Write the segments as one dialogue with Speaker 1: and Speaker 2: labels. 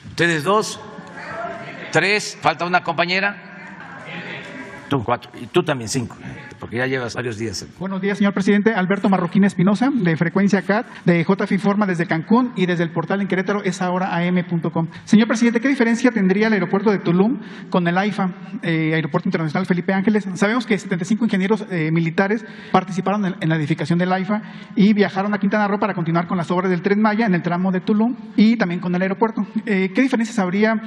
Speaker 1: Ustedes 2, 3, falta una compañera. Tú 4 y tú también 5, porque ya llevas varios días.
Speaker 2: Buenos días, señor presidente. Alberto Marroquín Espinosa, de Frecuencia CAT, de JF Informa desde Cancún y desde el portal en Querétaro esahoraam.com. Señor presidente, ¿qué diferencia tendría el aeropuerto de Tulum con el AIFA, Aeropuerto Internacional Felipe Ángeles? Sabemos que 75 ingenieros militares participaron en la edificación del AIFA y viajaron a Quintana Roo para continuar con las obras del Tren Maya en el tramo de Tulum y también con el aeropuerto. ¿Qué diferencias habría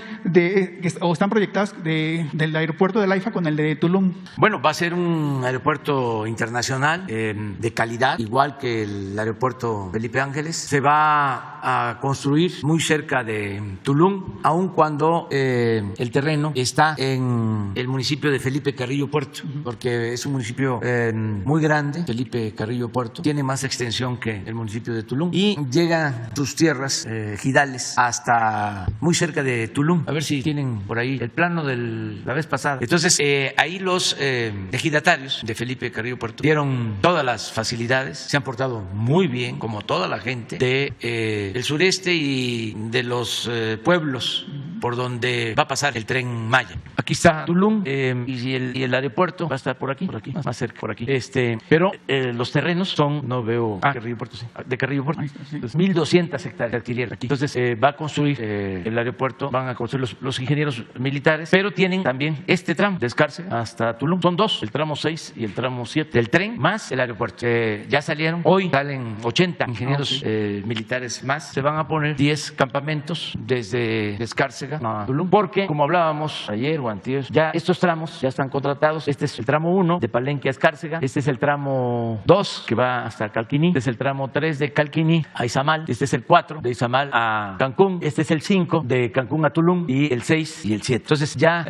Speaker 2: o están proyectadas del aeropuerto del AIFA con el de Tulum?
Speaker 1: Bueno, va a ser un aeropuerto internacional de calidad, igual que el aeropuerto Felipe Ángeles. Se va a construir muy cerca de Tulum, aun cuando el terreno está en el municipio de Felipe Carrillo Puerto, porque es un municipio muy grande. Felipe Carrillo Puerto tiene más extensión que el municipio de Tulum y llega sus tierras ejidales hasta muy cerca de Tulum. A ver si tienen por ahí el plano de la vez pasada. Entonces, ahí los ejidatarios de Felipe Carrillo Puerto dieron todas las facilidades, se han portado muy bien, como toda la gente de el sureste y de los pueblos por donde va a pasar el Tren Maya. Aquí está Tulum y el aeropuerto va a estar por aquí, más cerca, por aquí. Pero los terrenos son, no veo, Carrillo Puerto, sí, de Carrillo Puerto. Entonces, 1,200 hectáreas adquirieron aquí. Entonces va a construir el aeropuerto, van a construir los ingenieros militares, pero tienen también este tramo de Escárcega hasta Tulum. Son 2, el tramo 6 y el tramo 7 del tren más el aeropuerto. Ya salieron, hoy salen 80 ingenieros militares más. Se van a poner 10 campamentos desde Escárcega a Tulum, porque como hablábamos ayer o antier, ya estos tramos ya están contratados. Este es el tramo 1 de Palenque a Escárcega, este es el tramo 2 que va hasta Calquiní, este es el tramo 3 de Calquiní a Izamal, este es el 4 de Izamal a Cancún, este es el 5 de Cancún a Tulum y el 6 y el 7. Entonces ya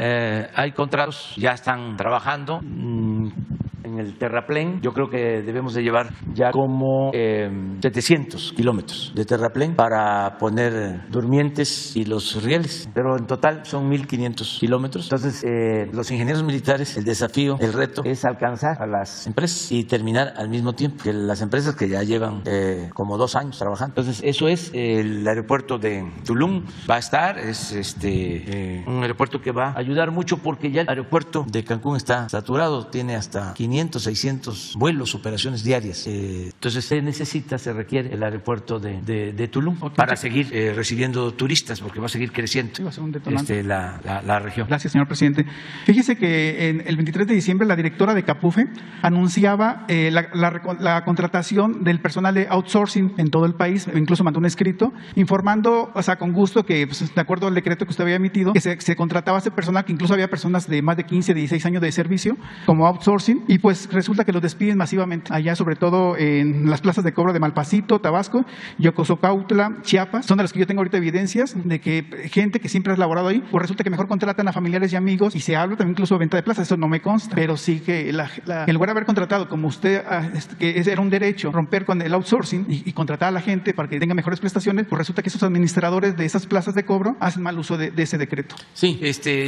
Speaker 1: hay contratos, ya están trabajando en el terraplén. Yo creo que debemos de llevar ya como 700 kilómetros de terraplén para poner durmientes y los rieles, pero en total son 1,500 kilómetros. Entonces los ingenieros militares, el desafío, el reto es alcanzar a las empresas y terminar al mismo tiempo que las empresas que ya llevan como 2 años trabajando. Entonces eso es el aeropuerto de Tulum, va a estar, es un aeropuerto que va a ayudar mucho porque ya el aeropuerto de Cancún está saturado, tiene hasta 500, 600 vuelos, operaciones diarias. Entonces se requiere el aeropuerto de Tulum para seguir recibiendo turistas, porque va a seguir creciendo
Speaker 2: va a ser un detonante.
Speaker 1: La región.
Speaker 2: Gracias, señor presidente. Fíjese que el 23 de diciembre la directora de CAPUFE anunciaba la contratación del personal de outsourcing en todo el país, incluso mandó un escrito informando, o sea, con gusto que, pues, de acuerdo al decreto que usted había emitido, que se contrataba a ese personal, que incluso había personas de más de 15, 16 años de servicio como outsourcing, y pues resulta que los despiden masivamente, allá sobre todo en las plazas de cobro de Malpasito, Tabasco, Yocosocautla, Chiapas, son de las que yo tengo ahorita evidencias de que gente que siempre ha laborado ahí, pues resulta que mejor contratan a familiares y amigos, y se habla también incluso de venta de plazas, eso no me consta, pero sí que en lugar de haber contratado, como usted, que era un derecho, romper con el outsourcing y contratar a la gente para que tenga mejores prestaciones, pues resulta que esos administradores de esas plazas de cobro hacen mal uso de ese decreto.
Speaker 1: Sí,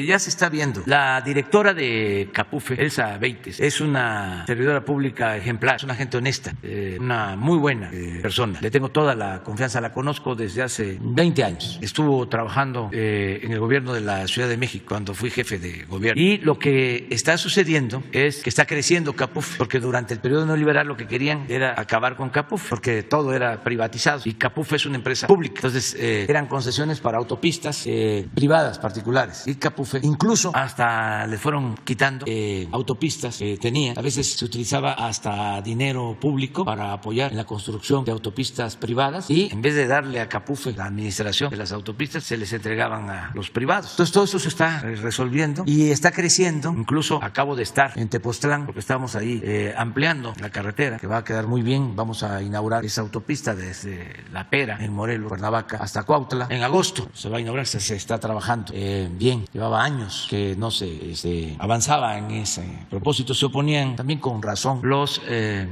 Speaker 1: ya se está viendo. La directora de CAPUFE, Elsa Beites, es una servidora pública ejemplar, es una gente honesta, una muy buena persona. Le tengo toda la confianza, la conozco desde hace 20 años. Estuvo trabajando en el gobierno de la Ciudad de México cuando fui jefe de gobierno. Y lo que está sucediendo es que está creciendo CAPUFE, porque durante el periodo neoliberal lo que querían era acabar con CAPUFE, porque todo era privatizado y CAPUFE es una empresa pública. Entonces eran concesiones para autopistas privadas, particulares. Y CAPUFE incluso hasta le fueron quitando autopistas que tenía. A veces se utilizaba hasta dinero público para apoyar en la construcción de autopistas privadas y en vez de darle a CAPUFE la administración de las autopistas, se les entregaban a los privados. Entonces todo eso se está resolviendo y está creciendo. Incluso acabo de estar en Tepoztlán porque estamos ahí ampliando la carretera que va a quedar muy bien. Vamos a inaugurar esa autopista desde La Pera, en Morelos, Cuernavaca, hasta Cuautla. En agosto se va a inaugurar, se está trabajando bien. Llevaba años que no se avanzaba en ese propósito. Se oponían también con razón, los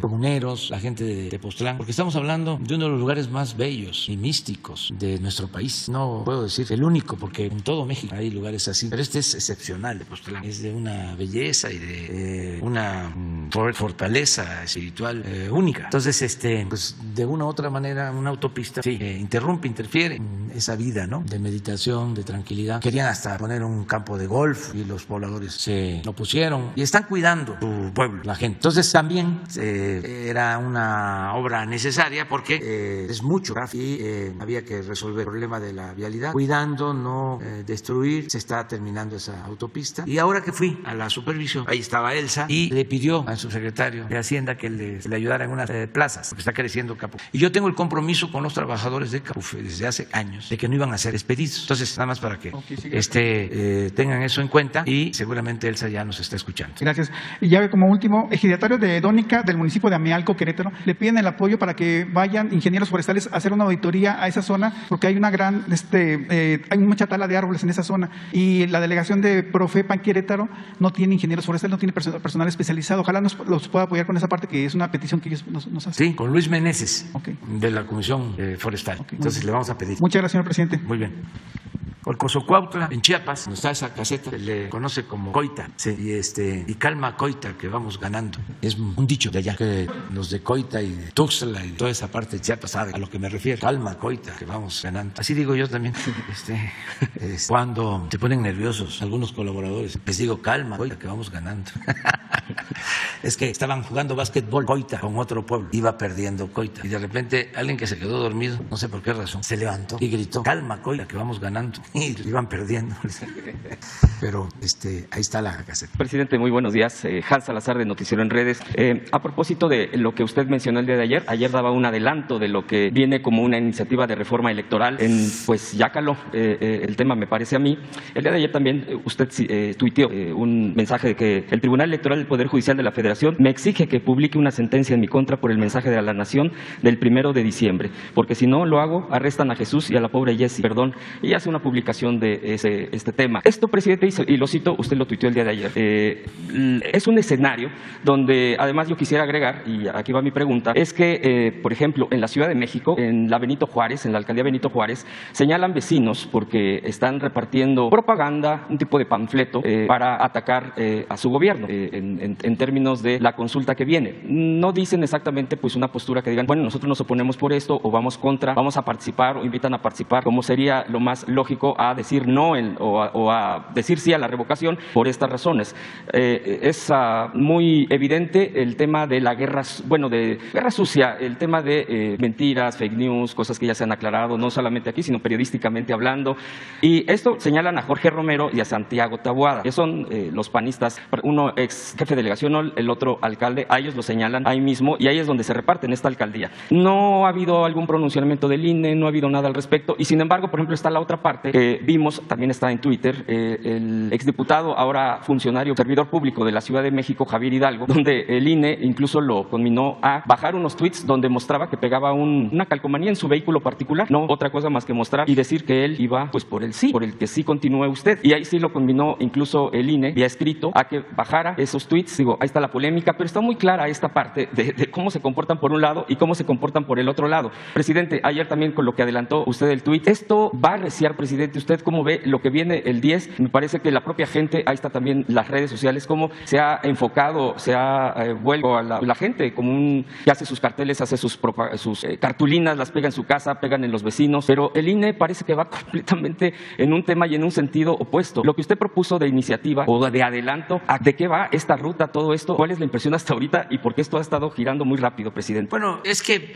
Speaker 1: comuneros, la gente de Tepoztlán, porque estamos hablando de uno de los lugares más bellos y místicos de nuestro país. No puedo decir el único, porque en todo México hay lugares así, pero este es excepcional. Tepoztlán es de una belleza y de una fortaleza espiritual única. Entonces, pues de una u otra manera, una autopista sí, interfiere en esa vida, ¿no?, de meditación, de tranquilidad. Querían hasta poner un campo de golf y los pobladores se lo pusieron y están cuidando su pueblo, la gente. Entonces también era una obra necesaria porque es mucho tráfico y había que resolver el problema de la vialidad, cuidando, no destruir. Se está terminando esa autopista. Y ahora que fui a la supervisión, ahí estaba Elsa y le pidió al subsecretario de Hacienda que le ayudara en unas plazas, porque está creciendo Capufe. Y yo tengo el compromiso con los trabajadores de Capufe desde hace años de que no iban a ser despedidos. Entonces, nada más para que tengan eso en cuenta, y seguramente Elsa ya nos está escuchando.
Speaker 2: Gracias. Y ya como último, ejidatario de Dónica del municipio de Amealco, Querétaro, le piden el apoyo para que vayan ingenieros forestales a hacer una auditoría a esa zona, porque hay una gran, hay mucha tala de árboles en esa zona, y la delegación de Profepa en Querétaro no tiene ingenieros forestales, no tiene personal especializado. Ojalá los pueda apoyar con esa parte, que es una petición que ellos nos hacen.
Speaker 1: Sí, con Luis Meneses, de la Comisión Forestal. Entonces le vamos a pedir.
Speaker 2: Muchas gracias, señor presidente.
Speaker 1: Muy bien. Colcozocuautla, en Chiapas, donde está esa caseta, se le conoce como Coita, sí, y calma Coita, que vamos ganando. Es un dicho de allá, que los de Coita y de Tuxtla y toda esa parte de Chiapas saben a lo que me refiero. Calma Coita, que vamos ganando. Así digo yo también. Cuando se ponen nerviosos algunos colaboradores, les digo calma Coita, que vamos ganando. Es que estaban jugando básquetbol Coita con otro pueblo, iba perdiendo Coita, y de repente alguien que se quedó dormido, no sé por qué razón, se levantó y gritó calma Coita, que vamos ganando, y iban perdiendo. Pero ahí está la caseta.
Speaker 3: Presidente, muy buenos días. Hans Salazar, de Noticiero en Redes. A propósito de lo que usted mencionó el día de ayer daba un adelanto de lo que viene como una iniciativa de reforma electoral. Pues ya caló el tema, me parece a mí. El día de ayer también usted tuiteó un mensaje de que el Tribunal Electoral del Poder Judicial de la Federación me exige que publique una sentencia en mi contra por el mensaje de la Nación del 1 de diciembre, porque si no lo hago, arrestan a Jesús y a la pobre Jessie, perdón, y hace una publicación de este tema. Esto, presidente, y lo cito, usted lo tuiteó el día de ayer, es un escenario donde, además, yo quisiera agregar, y aquí va mi pregunta, es que, por ejemplo, en la Ciudad de México, en la Benito Juárez, en la alcaldía Benito Juárez, señalan vecinos porque están repartiendo propaganda, un tipo de panfleto, para atacar a su gobierno, en términos de la consulta que viene. No dicen exactamente pues una postura que digan, bueno, nosotros nos oponemos por esto, o vamos contra, vamos a participar, o invitan a participar, como sería lo más lógico a decir no o a decir sí a la revocación por estas razones. Es muy evidente el tema de la guerra, de guerra sucia, el tema de mentiras, fake news, cosas que ya se han aclarado, no solamente aquí, sino periodísticamente hablando. Y esto señalan a Jorge Romero y a Santiago Taboada, que son los panistas, uno ex jefe de delegación, el otro alcalde. A ellos lo señalan ahí mismo, y ahí es donde se reparten esta alcaldía. No ha habido algún pronunciamiento del INE, no ha habido nada al respecto, y sin embargo, por ejemplo, está la otra parte que vimos, también está en Twitter, el exdiputado, ahora funcionario, servidor público de la Ciudad de México, Javier Hidalgo, donde el INE incluso lo conminó a bajar unos tweets donde mostraba que pegaba una calcomanía en su vehículo particular, no otra cosa más que mostrar y decir que él iba pues por el sí, por el que sí continúe usted, y ahí sí lo conminó incluso el INE, vía escrito, a que bajara esos tweets. Digo, ahí está la polémica, pero está muy clara esta parte de cómo se comportan por un lado y cómo se comportan por el otro lado. Presidente, ayer también con lo que adelantó usted el tuit, ¿esto va a arreciar, presidente? ¿Usted cómo ve lo que viene el 10? Me parece que la propia gente, ahí está también las redes sociales, cómo se ha enfocado, se ha vuelto a la gente como que hace sus carteles, hace sus cartulinas, las pega en su casa, pegan en los vecinos, pero el INE parece que va completamente en un tema y en un sentido opuesto. Lo que usted propuso de iniciativa o de adelanto, ¿de qué va esta ruta, todo esto? ¿Cuál es la impresión hasta ahorita y por qué esto ha estado girando muy rápido, presidente?
Speaker 1: Bueno, es que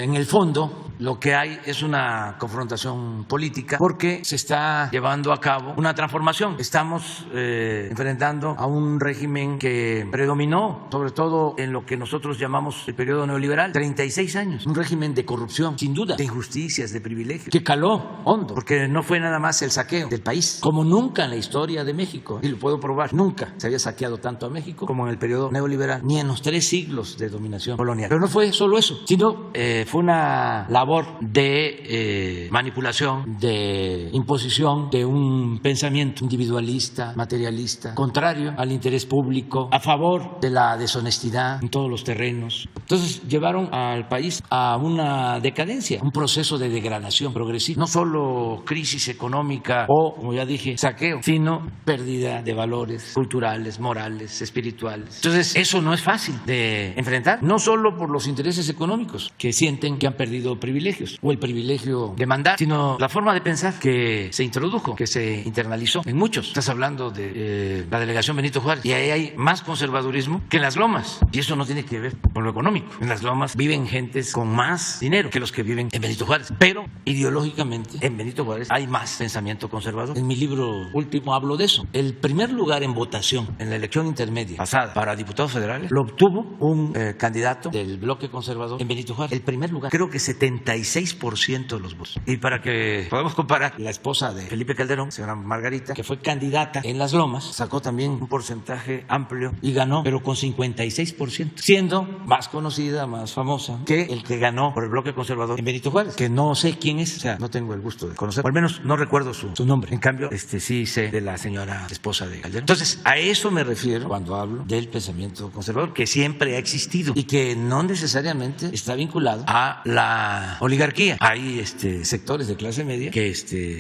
Speaker 1: en el fondo lo que hay es una confrontación política porque se está llevando a cabo una transformación. Estamos enfrentando a un régimen que predominó, sobre todo en lo que nosotros llamamos el periodo neoliberal, 36 años. Un régimen de corrupción, sin duda, de injusticias, de privilegios, que caló hondo, porque no fue nada más el saqueo del país, como nunca en la historia de México, y lo puedo probar, nunca se había saqueado tanto a México como como en el periodo neoliberal, ni en los 3 siglos de dominación colonial. Pero no fue solo eso, sino fue una labor de manipulación, de imposición de un pensamiento individualista, materialista, contrario al interés público, a favor de la deshonestidad en todos los terrenos. Entonces llevaron al país a una decadencia, un proceso de degradación progresiva, no solo crisis económica o, como ya dije, saqueo, sino pérdida de valores culturales, morales, espirituales. Entonces eso no es fácil de enfrentar, no solo por los intereses económicos que sienten que han perdido privilegios o el privilegio de mandar, sino la forma de pensar que se introdujo, que se internalizó en muchos. Estás hablando de la delegación Benito Juárez y ahí hay más conservadurismo que en Las Lomas, y eso no tiene que ver con lo económico. En Las Lomas viven gentes con más dinero que los que viven en Benito Juárez, pero ideológicamente en Benito Juárez hay más pensamiento conservador. En mi libro último hablo de eso. El primer lugar en votación en la elección intermedia pasada para diputados federales lo obtuvo un candidato del bloque conservador en Benito Juárez. El primer lugar, creo que 76% de los votos. Y para que podamos comparar, la esposa de Felipe Calderón, señora Margarita, que fue candidata en Las Lomas, sacó también un porcentaje amplio y ganó, pero con 56%, siendo más conocida, más famosa que el que ganó por el bloque conservador en Benito Juárez, que no sé quién es, o sea, no tengo el gusto de conocer, o al menos no recuerdo su nombre. En cambio, sí sé de la señora esposa de Calderón. Entonces, a eso me refiero cuando hablo del pensamiento conservador, que siempre ha existido y que no necesariamente está vinculado a la oligarquía. Hay sectores de clase media que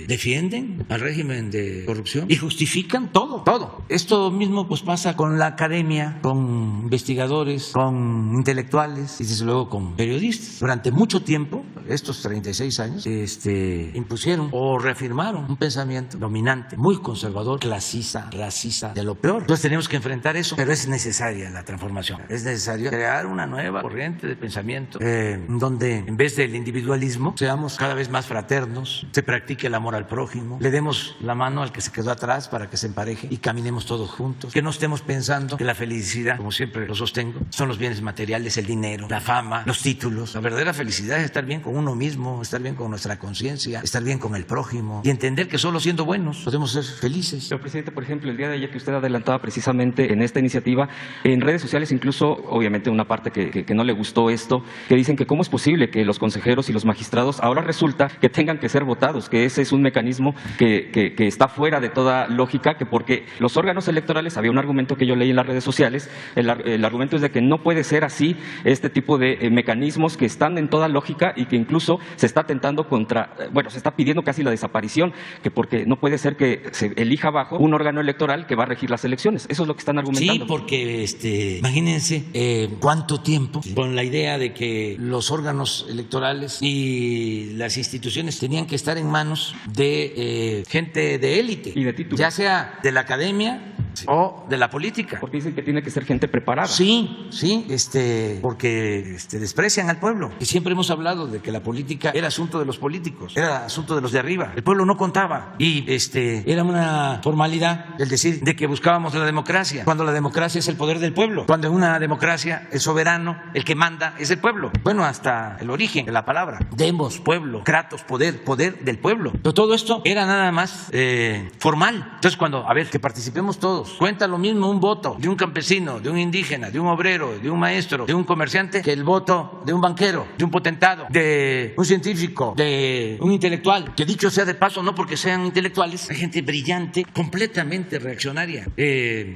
Speaker 1: defienden al régimen de corrupción y justifican todo. Esto mismo pues pasa con la academia, con investigadores, con intelectuales y desde luego con periodistas. Durante mucho tiempo, estos 36 años, impusieron o reafirmaron un pensamiento dominante, muy conservador, clasista, racista, de lo peor. Entonces tenemos que enfrentar eso, pero es necesaria la transformación. Es necesario crear una nueva corriente de pensamiento donde en vez del individualismo seamos cada vez más fraternos, se practique el amor al prójimo, le demos la mano al que se quedó atrás para que se empareje y caminemos todos juntos, que no estemos pensando que la felicidad, como siempre lo sostengo, son los bienes materiales, el dinero, la fama, los títulos. La verdadera felicidad es estar bien con uno mismo, estar bien con nuestra conciencia, estar bien con el prójimo y entender que solo siendo buenos podemos ser felices.
Speaker 3: Pero, presidente, por ejemplo, el día de ayer que usted adelantaba precisamente en esta iniciativa, en redes sociales incluso, obviamente una parte que no le gustó esto, que dicen que cómo es posible que los consejeros y los magistrados ahora resulta que tengan que ser votados, que ese es un mecanismo que está fuera de toda lógica, que porque los órganos electorales, había un argumento que yo leí en las redes sociales, el argumento es de que no puede ser así este tipo de mecanismos que están en toda lógica y que incluso se está atentando se está pidiendo casi la desaparición, que porque no puede ser que se elija abajo un órgano electoral que va a regir las elecciones. Eso es lo que están argumentando.
Speaker 1: Sí, porque imagínense cuánto tiempo con la idea de que los órganos electorales y las instituciones tenían que estar en manos de gente de élite,
Speaker 3: y de títulos,
Speaker 1: ya sea de la academia o de la política.
Speaker 3: Porque dicen que tiene que ser gente preparada.
Speaker 1: Sí, porque desprecian al pueblo. Y siempre hemos hablado de que la política era asunto de los políticos, era asunto de los de arriba. El pueblo no contaba y era una formalidad el decir de que buscábamos la democracia, cuando la democracia es el poder del pueblo, cuando en una democracia el soberano, el que manda es el pueblo. Bueno, hasta el origen de la palabra. Demos, pueblo, kratos, poder del pueblo. Pero todo esto era nada más formal. Entonces que participemos todos, cuenta lo mismo un voto de un campesino, de un indígena, de un obrero, de un maestro, de un comerciante, que el voto de un banquero, de un potentado, de un científico, de un intelectual, que dicho sea de paso, no porque sean intelectuales, hay gente brillante, completamente reaccionaria,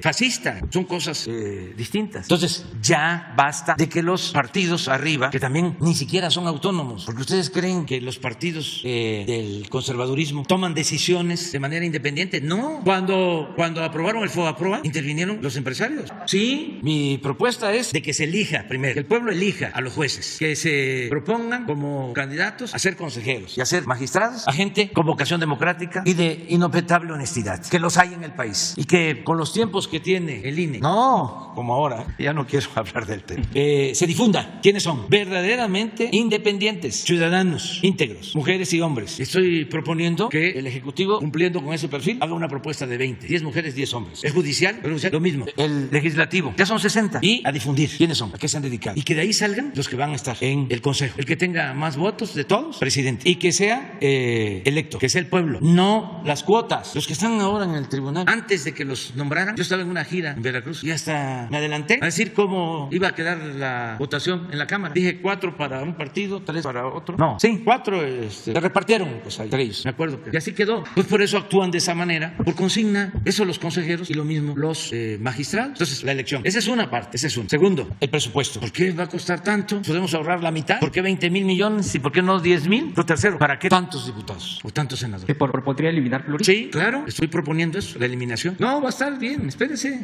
Speaker 1: fascista, son cosas distintas. Entonces ya basta de que los partidos arriba, que también ni siquiera son autónomos, porque ustedes creen que los partidos del conservadurismo toman decisiones de manera independiente. No, cuando aprobaron el FOBAPROA, intervinieron los empresarios. Sí, mi propuesta es de que se elija primero, que el pueblo elija a los jueces, que se propongan como candidatos a ser consejeros y a ser magistrados, a gente con vocación democrática y de inobjetable honestidad, que los hay en el país y que con los tiempos que tiene el INE, no como ahora, ya no quiero hablar del tema, se difunda quiénes son verdaderamente independientes, ciudadanos íntegros, mujeres y hombres. Estoy proponiendo que el Ejecutivo, cumpliendo con ese perfil, haga una propuesta de 10 mujeres, 10 hombres. El judicial, lo mismo. El legislativo, ya son 60. Y a difundir quiénes son, a qué se han dedicado. Y que de ahí salgan los que van a estar en el consejo. El que tenga más votos de todos, presidente. Y que sea electo, que sea el pueblo, no las cuotas. Los que están ahora en el tribunal, antes de que los nombraran, yo estaba en una gira en Veracruz y hasta me adelanté a decir cómo iba a quedar la votación en la Cámara. Dije 4 para un partido, 3 para otro. No, sí, 4 se repartieron pues, entre ellos, me acuerdo. Y así quedó. Pues por eso actúan de esa manera, por consigna. Eso los consejeros y lo mismo los magistrados. Entonces, la elección. Esa es una parte, ese es uno. Segundo, el presupuesto. ¿Por qué va a costar tanto? ¿Podemos ahorrar la mitad? ¿Por qué 20,000 millones y por qué no 10,000? Lo tercero, ¿para qué tantos diputados o tantos senadores?
Speaker 3: ¿Que podría eliminar pluris?
Speaker 1: Sí, claro, estoy proponiendo eso, la eliminación. No, va a estar bien, espérese.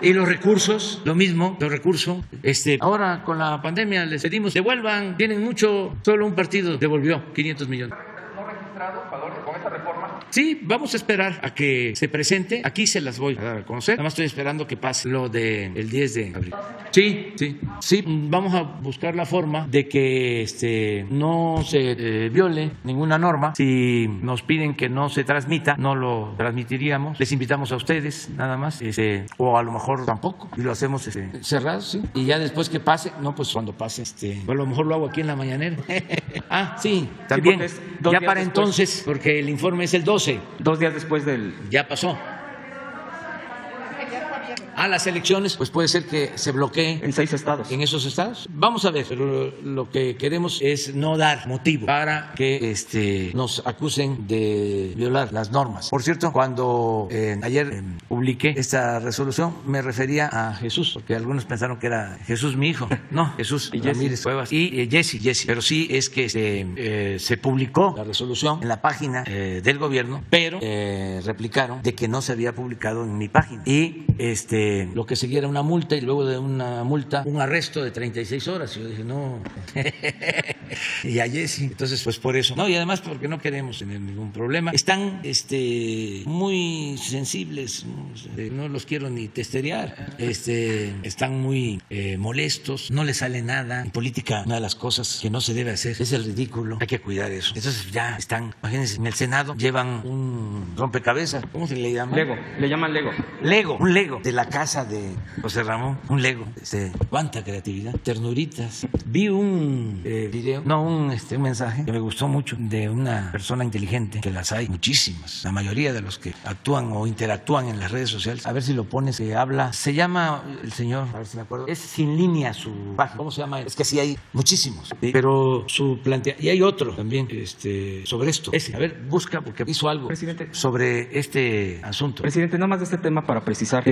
Speaker 1: Y los recursos, lo mismo, los recursos. Ahora con la pandemia les pedimos, devuelvan, tienen mucho, solo un partido devolvió 500 millones. ¿No registrado, con esa reforma? Sí, vamos a esperar a que se presente. Aquí se las voy a dar a conocer. Nada más estoy esperando que pase lo del 10 de abril. Sí, vamos a buscar la forma de que no se viole ninguna norma. Si nos piden que no se transmita, no lo transmitiríamos. Les invitamos a ustedes, nada más. O a lo mejor tampoco. Y lo hacemos cerrado, sí. Y ya después que pase, no, pues cuando pase, a lo mejor lo hago aquí en la mañanera. Sí, también. Sí, ya para después. Entonces, porque el informe es el 12.
Speaker 3: 2 días después del...
Speaker 1: Ya pasó. A las elecciones, pues puede ser que se bloquee
Speaker 3: en 6 estados.
Speaker 1: En esos estados. Vamos a ver, pero lo que queremos es no dar motivo para que nos acusen de violar las normas. Por cierto, cuando ayer publiqué esta resolución, me refería a Jesús, porque algunos pensaron que era Jesús mi hijo. No, Jesús y Ramírez Cuevas y Jesse. Pero sí es que se publicó la resolución en la página del gobierno, pero replicaron de que no se había publicado en mi página. Y lo que seguía era una multa y luego de una multa un arresto de 36 horas. Y yo dije, no. Y a Jesse. Entonces, pues por eso. No, y además porque no queremos tener ningún problema. Están muy sensibles. No los quiero ni testerear. Están muy molestos. No les sale nada. En política, una de las cosas que no se debe hacer es el ridículo. Hay que cuidar eso. Entonces ya están, imagínense, en el Senado llevan un rompecabezas. ¿Cómo se le llama?
Speaker 3: Lego. Le llaman Lego.
Speaker 1: Un Lego de la casa de José Ramón, un Lego. Cuánta creatividad, ternuritas. Vi un video, un mensaje que me gustó mucho de una persona inteligente, que las hay muchísimas, la mayoría de los que actúan o interactúan en las redes sociales. A ver si lo pones, que habla, se llama el señor, a ver si me acuerdo, es Sin Línea su página. ¿Cómo se llama? Es que sí hay muchísimos, ¿sí? Pero su y hay otro también sobre esto. A ver, busca, porque hizo algo, presidente, sobre este asunto.
Speaker 3: Presidente, nada más de este tema para precisar,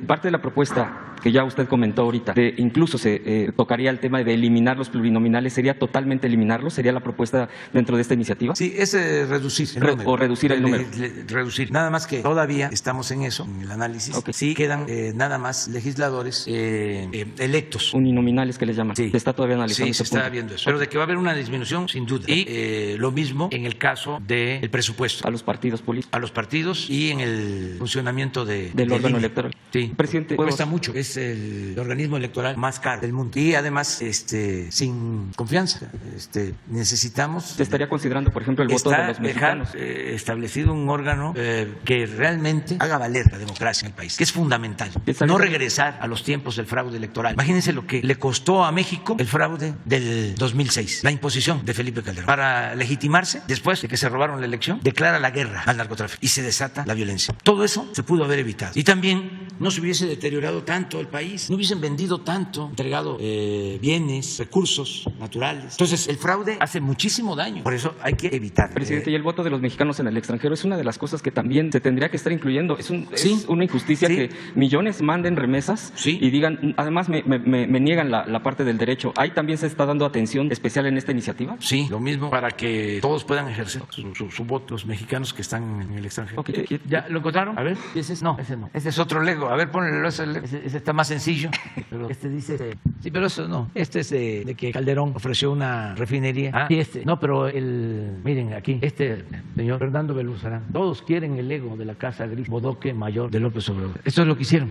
Speaker 3: parte de la propuesta que ya usted comentó ahorita, incluso se tocaría el tema de eliminar los plurinominales, ¿sería totalmente eliminarlos? ¿Sería la propuesta dentro de esta iniciativa?
Speaker 1: Sí, es reducir el número.
Speaker 3: O reducir el número.
Speaker 1: Reducir. Nada más que todavía estamos en eso, en el análisis. Okay. Sí quedan nada más legisladores electos.
Speaker 3: Uninominales que les llaman.
Speaker 1: Sí.
Speaker 3: Se está todavía analizando.
Speaker 1: Sí, se está viendo eso. Pero de que va a haber una disminución, sin duda. Y lo mismo en el caso del presupuesto.
Speaker 3: A los partidos políticos.
Speaker 1: A los partidos y en el funcionamiento del
Speaker 3: órgano electoral.
Speaker 1: Sí.
Speaker 3: Presidente,
Speaker 1: cuesta mucho. Es el organismo electoral más caro del mundo. Y además, sin confianza. Necesitamos.
Speaker 3: ¿Se estaría considerando, por ejemplo, el voto de los mexicanos?
Speaker 1: Establecido un órgano que realmente haga valer la democracia en el país, que es fundamental. No regresar a los tiempos del fraude electoral. Imagínense lo que le costó a México el fraude del 2006, la imposición de Felipe Calderón. Para legitimarse, después de que se robaron la elección, declara la guerra al narcotráfico y se desata la violencia. Todo eso se pudo haber evitado. Y también no se hubiese deteriorado tanto el país, no hubiesen vendido tanto, entregado bienes, recursos naturales. Entonces, el fraude hace muchísimo daño. Por eso hay que evitar.
Speaker 3: Presidente, y el voto de los mexicanos en el extranjero es una de las cosas que también se tendría que estar incluyendo. Es una injusticia que millones manden remesas y digan, además me niegan la parte del derecho. ¿Ahí también se está dando atención especial en esta iniciativa?
Speaker 1: Sí, lo mismo, para que todos puedan ejercer su voto, los mexicanos que están en el extranjero.
Speaker 3: Okay.
Speaker 1: ¿Ya lo encontraron? A ver, ¿ese es? No, ese no. Ese es otro Lego. algo. A ver, ponle ese está más sencillo. Pero este dice, sí, pero eso no. Este es de que Calderón ofreció una refinería. Ah, y no, pero miren aquí, señor Fernando Beluzarán, todos quieren el ego de la Casa Gris, Bodoque Mayor de López Obrador. Esto es lo que hicieron.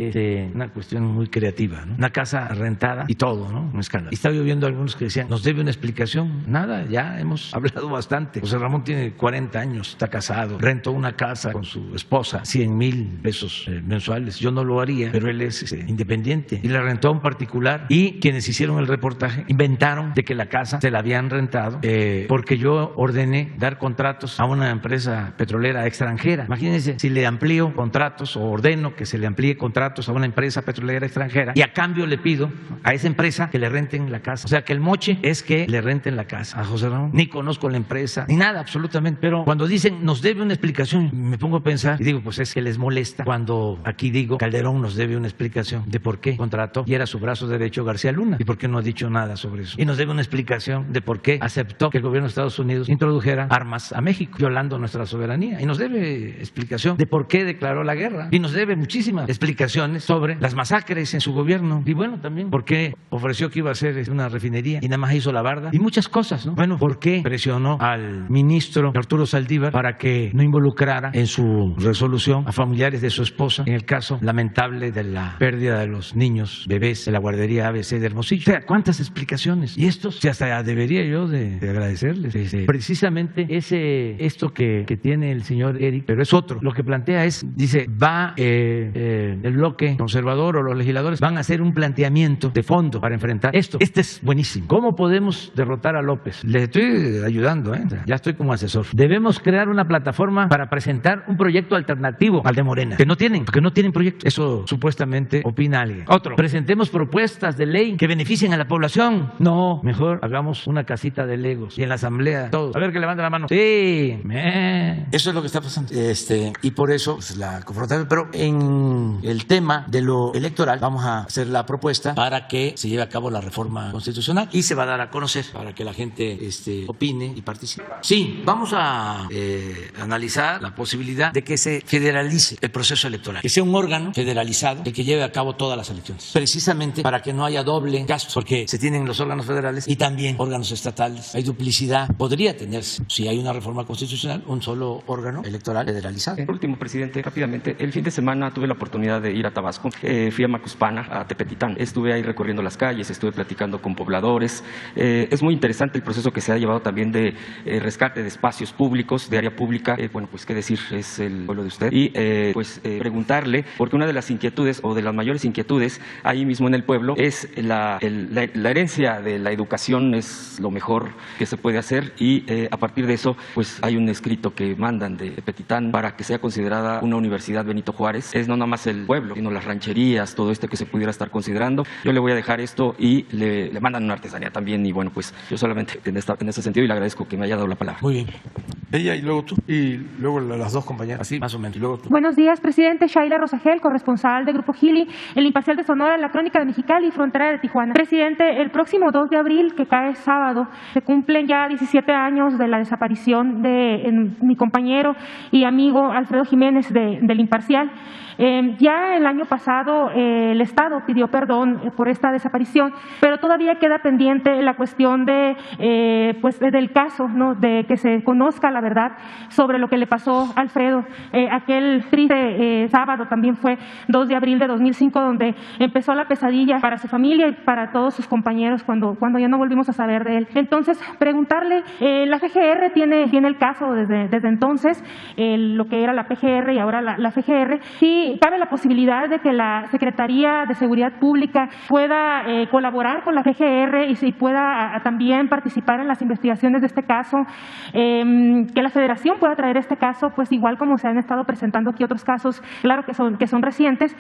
Speaker 1: Una cuestión muy creativa, ¿no? Una casa rentada y todo, ¿no? Un escándalo. Y estaba yo viendo algunos que decían, ¿nos debe una explicación? Nada, ya hemos hablado bastante. José Ramón tiene 40 años, está casado, rentó una casa con su esposa, 100,000 pesos mensuales. Yo no lo haría, pero él es independiente y la rentó a un particular, y quienes hicieron el reportaje inventaron de que la casa se la habían rentado porque yo ordené dar contratos a una empresa petrolera extranjera. Imagínense, si le amplío contratos o ordeno que se le amplíe contratos a una empresa petrolera extranjera y a cambio le pido a esa empresa que le renten la casa. O sea, que el moche es que le renten la casa a José Ramón. Ni conozco la empresa, ni nada, absolutamente. Pero cuando dicen nos debe una explicación, me pongo a pensar y digo, pues es que les molesta cuando aquí digo Calderón nos debe una explicación de por qué contrató y era su brazo derecho García Luna y por qué no ha dicho nada sobre eso. Y nos debe una explicación de por qué aceptó que el gobierno de Estados Unidos introdujera armas a México, violando nuestra soberanía. Y nos debe explicación de por qué declaró la guerra. Y nos debe muchísimas explicaciones sobre las masacres en su gobierno. Y bueno, también por qué ofreció que iba a hacer una refinería y nada más hizo la barda. Y muchas cosas, ¿no? Bueno, por qué presionó al ministro Arturo Saldívar para que no involucrara en su resolución a familiares de su esposa en el caso lamentable de la pérdida de los niños, bebés de la guardería ABC de Hermosillo. O sea, ¿cuántas explicaciones? Y estos, si hasta debería yo de agradecerles. Precisamente esto que tiene el señor Eric, pero es otro. Lo que plantea dice, el bloque conservador o los legisladores van a hacer un planteamiento de fondo para enfrentar esto. Este es buenísimo. ¿Cómo podemos derrotar a López? Le estoy ayudando, ya estoy como asesor. Debemos crear una plataforma para presentar un proyecto alternativo al de Morena, porque no tienen proyecto. Eso supuestamente opina alguien. Otro, presentemos propuestas de ley que beneficien a la población. No, mejor hagamos una casita de legos y en la asamblea todos. A ver, que levanten la mano. Sí, eso es lo que está pasando. Y por eso pues, la confrontación. Pero en el tema de lo electoral vamos a hacer la propuesta para que se lleve a cabo la reforma constitucional y se va a dar a conocer para que la gente opine y participe. Sí, vamos a analizar la posibilidad de que se federalice el proceso electoral, que sea un órgano federalizado el que lleve a cabo todas las elecciones, precisamente para que no haya doble gasto, porque se tienen los órganos federales y también órganos estatales. Hay duplicidad. Podría tenerse, si hay una reforma constitucional, un solo órgano electoral federalizado.
Speaker 3: Por último, presidente, rápidamente, el fin de semana tuve la oportunidad de ir a Tabasco. Fui a Macuspana, a Tepetitán. Estuve ahí recorriendo las calles, estuve platicando con pobladores. Es muy interesante el proceso que se ha llevado también de rescate de espacios públicos, de área pública. Bueno, pues qué decir, es el pueblo de usted. Y preguntarle, porque una de las inquietudes o de las mayores inquietudes ahí mismo en el pueblo es la herencia de la educación, es lo mejor que se puede hacer, y a partir de eso pues hay un escrito que mandan de Tepetitán para que sea considerada una universidad Benito Juárez. Es no nada más el pueblo, sino las rancherías, todo esto que se pudiera estar considerando. Yo le voy a dejar esto y le mandan una artesanía también, y bueno, pues yo solamente en ese sentido, y le agradezco que me haya dado la palabra.
Speaker 1: Muy bien. Ella y luego tú, y luego las dos compañeras, así más o menos, y luego tú.
Speaker 4: Buenos días, presidente. Shaila Rosagel, corresponsal de Grupo Gili, El Imparcial de Sonora, La Crónica de Mexicali y Frontera de Tijuana. Presidente, el próximo 2 de abril, que cae sábado, se cumplen ya 17 años de la desaparición de mi compañero y amigo Alfredo Jiménez del Imparcial. Ya el año pasado el Estado pidió perdón por esta desaparición, pero todavía queda pendiente la cuestión del caso, ¿no? De que se conozca la verdad sobre lo que le pasó a Alfredo. Aquel triste sábado también fue 2 de abril de 2005, donde empezó la pesadilla para su familia y para todos sus compañeros cuando ya no volvimos a saber de él. Entonces, preguntarle, la FGR tiene el caso desde entonces, lo que era la PGR y ahora la FGR, si cabe la posibilidad de que la Secretaría de Seguridad Pública pueda colaborar con la FGR y pueda también participar en las investigaciones de este caso, que la Federación pueda traer este caso, pues igual como se han estado presentando aquí otros casos, claro que son recientes,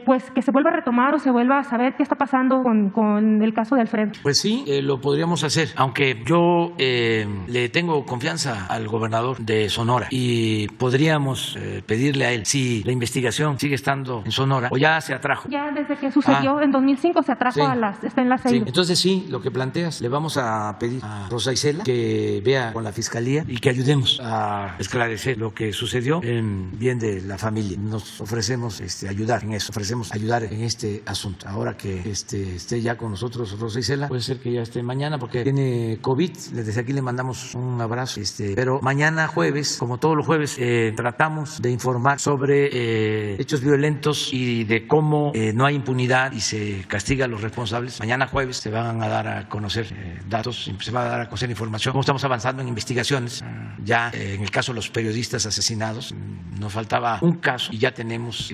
Speaker 4: pues que se vuelva a retomar o se vuelva a saber qué está pasando con el caso de Alfredo.
Speaker 1: Pues sí, lo podríamos hacer, aunque yo le tengo confianza al gobernador de Sonora y podríamos pedirle a él si la investigación sigue estando en Sonora o ya se atrajo.
Speaker 4: Ya desde que sucedió en 2005 se atrajo, sí. Está en la CEIDO.
Speaker 1: Sí. Entonces sí, lo que planteas, le vamos a pedir a Rosa Isela que vea con la Fiscalía y que ayudemos contribuiremos a esclarecer lo que sucedió en bien de la familia. Nos ofrecemos ayudar en eso, ofrecemos ayudar en este asunto. Ahora que esté ya con nosotros Rosa Isela, puede ser que ya esté mañana porque tiene COVID. Desde aquí le mandamos un abrazo. Pero mañana jueves, como todos los jueves, tratamos de informar sobre hechos violentos y de cómo no hay impunidad y se castiga a los responsables. Mañana jueves se van a dar a conocer datos, se va a dar a conocer información. Cómo estamos avanzando en investigaciones. Ya en el caso de los periodistas asesinados, nos faltaba un caso y ya tenemos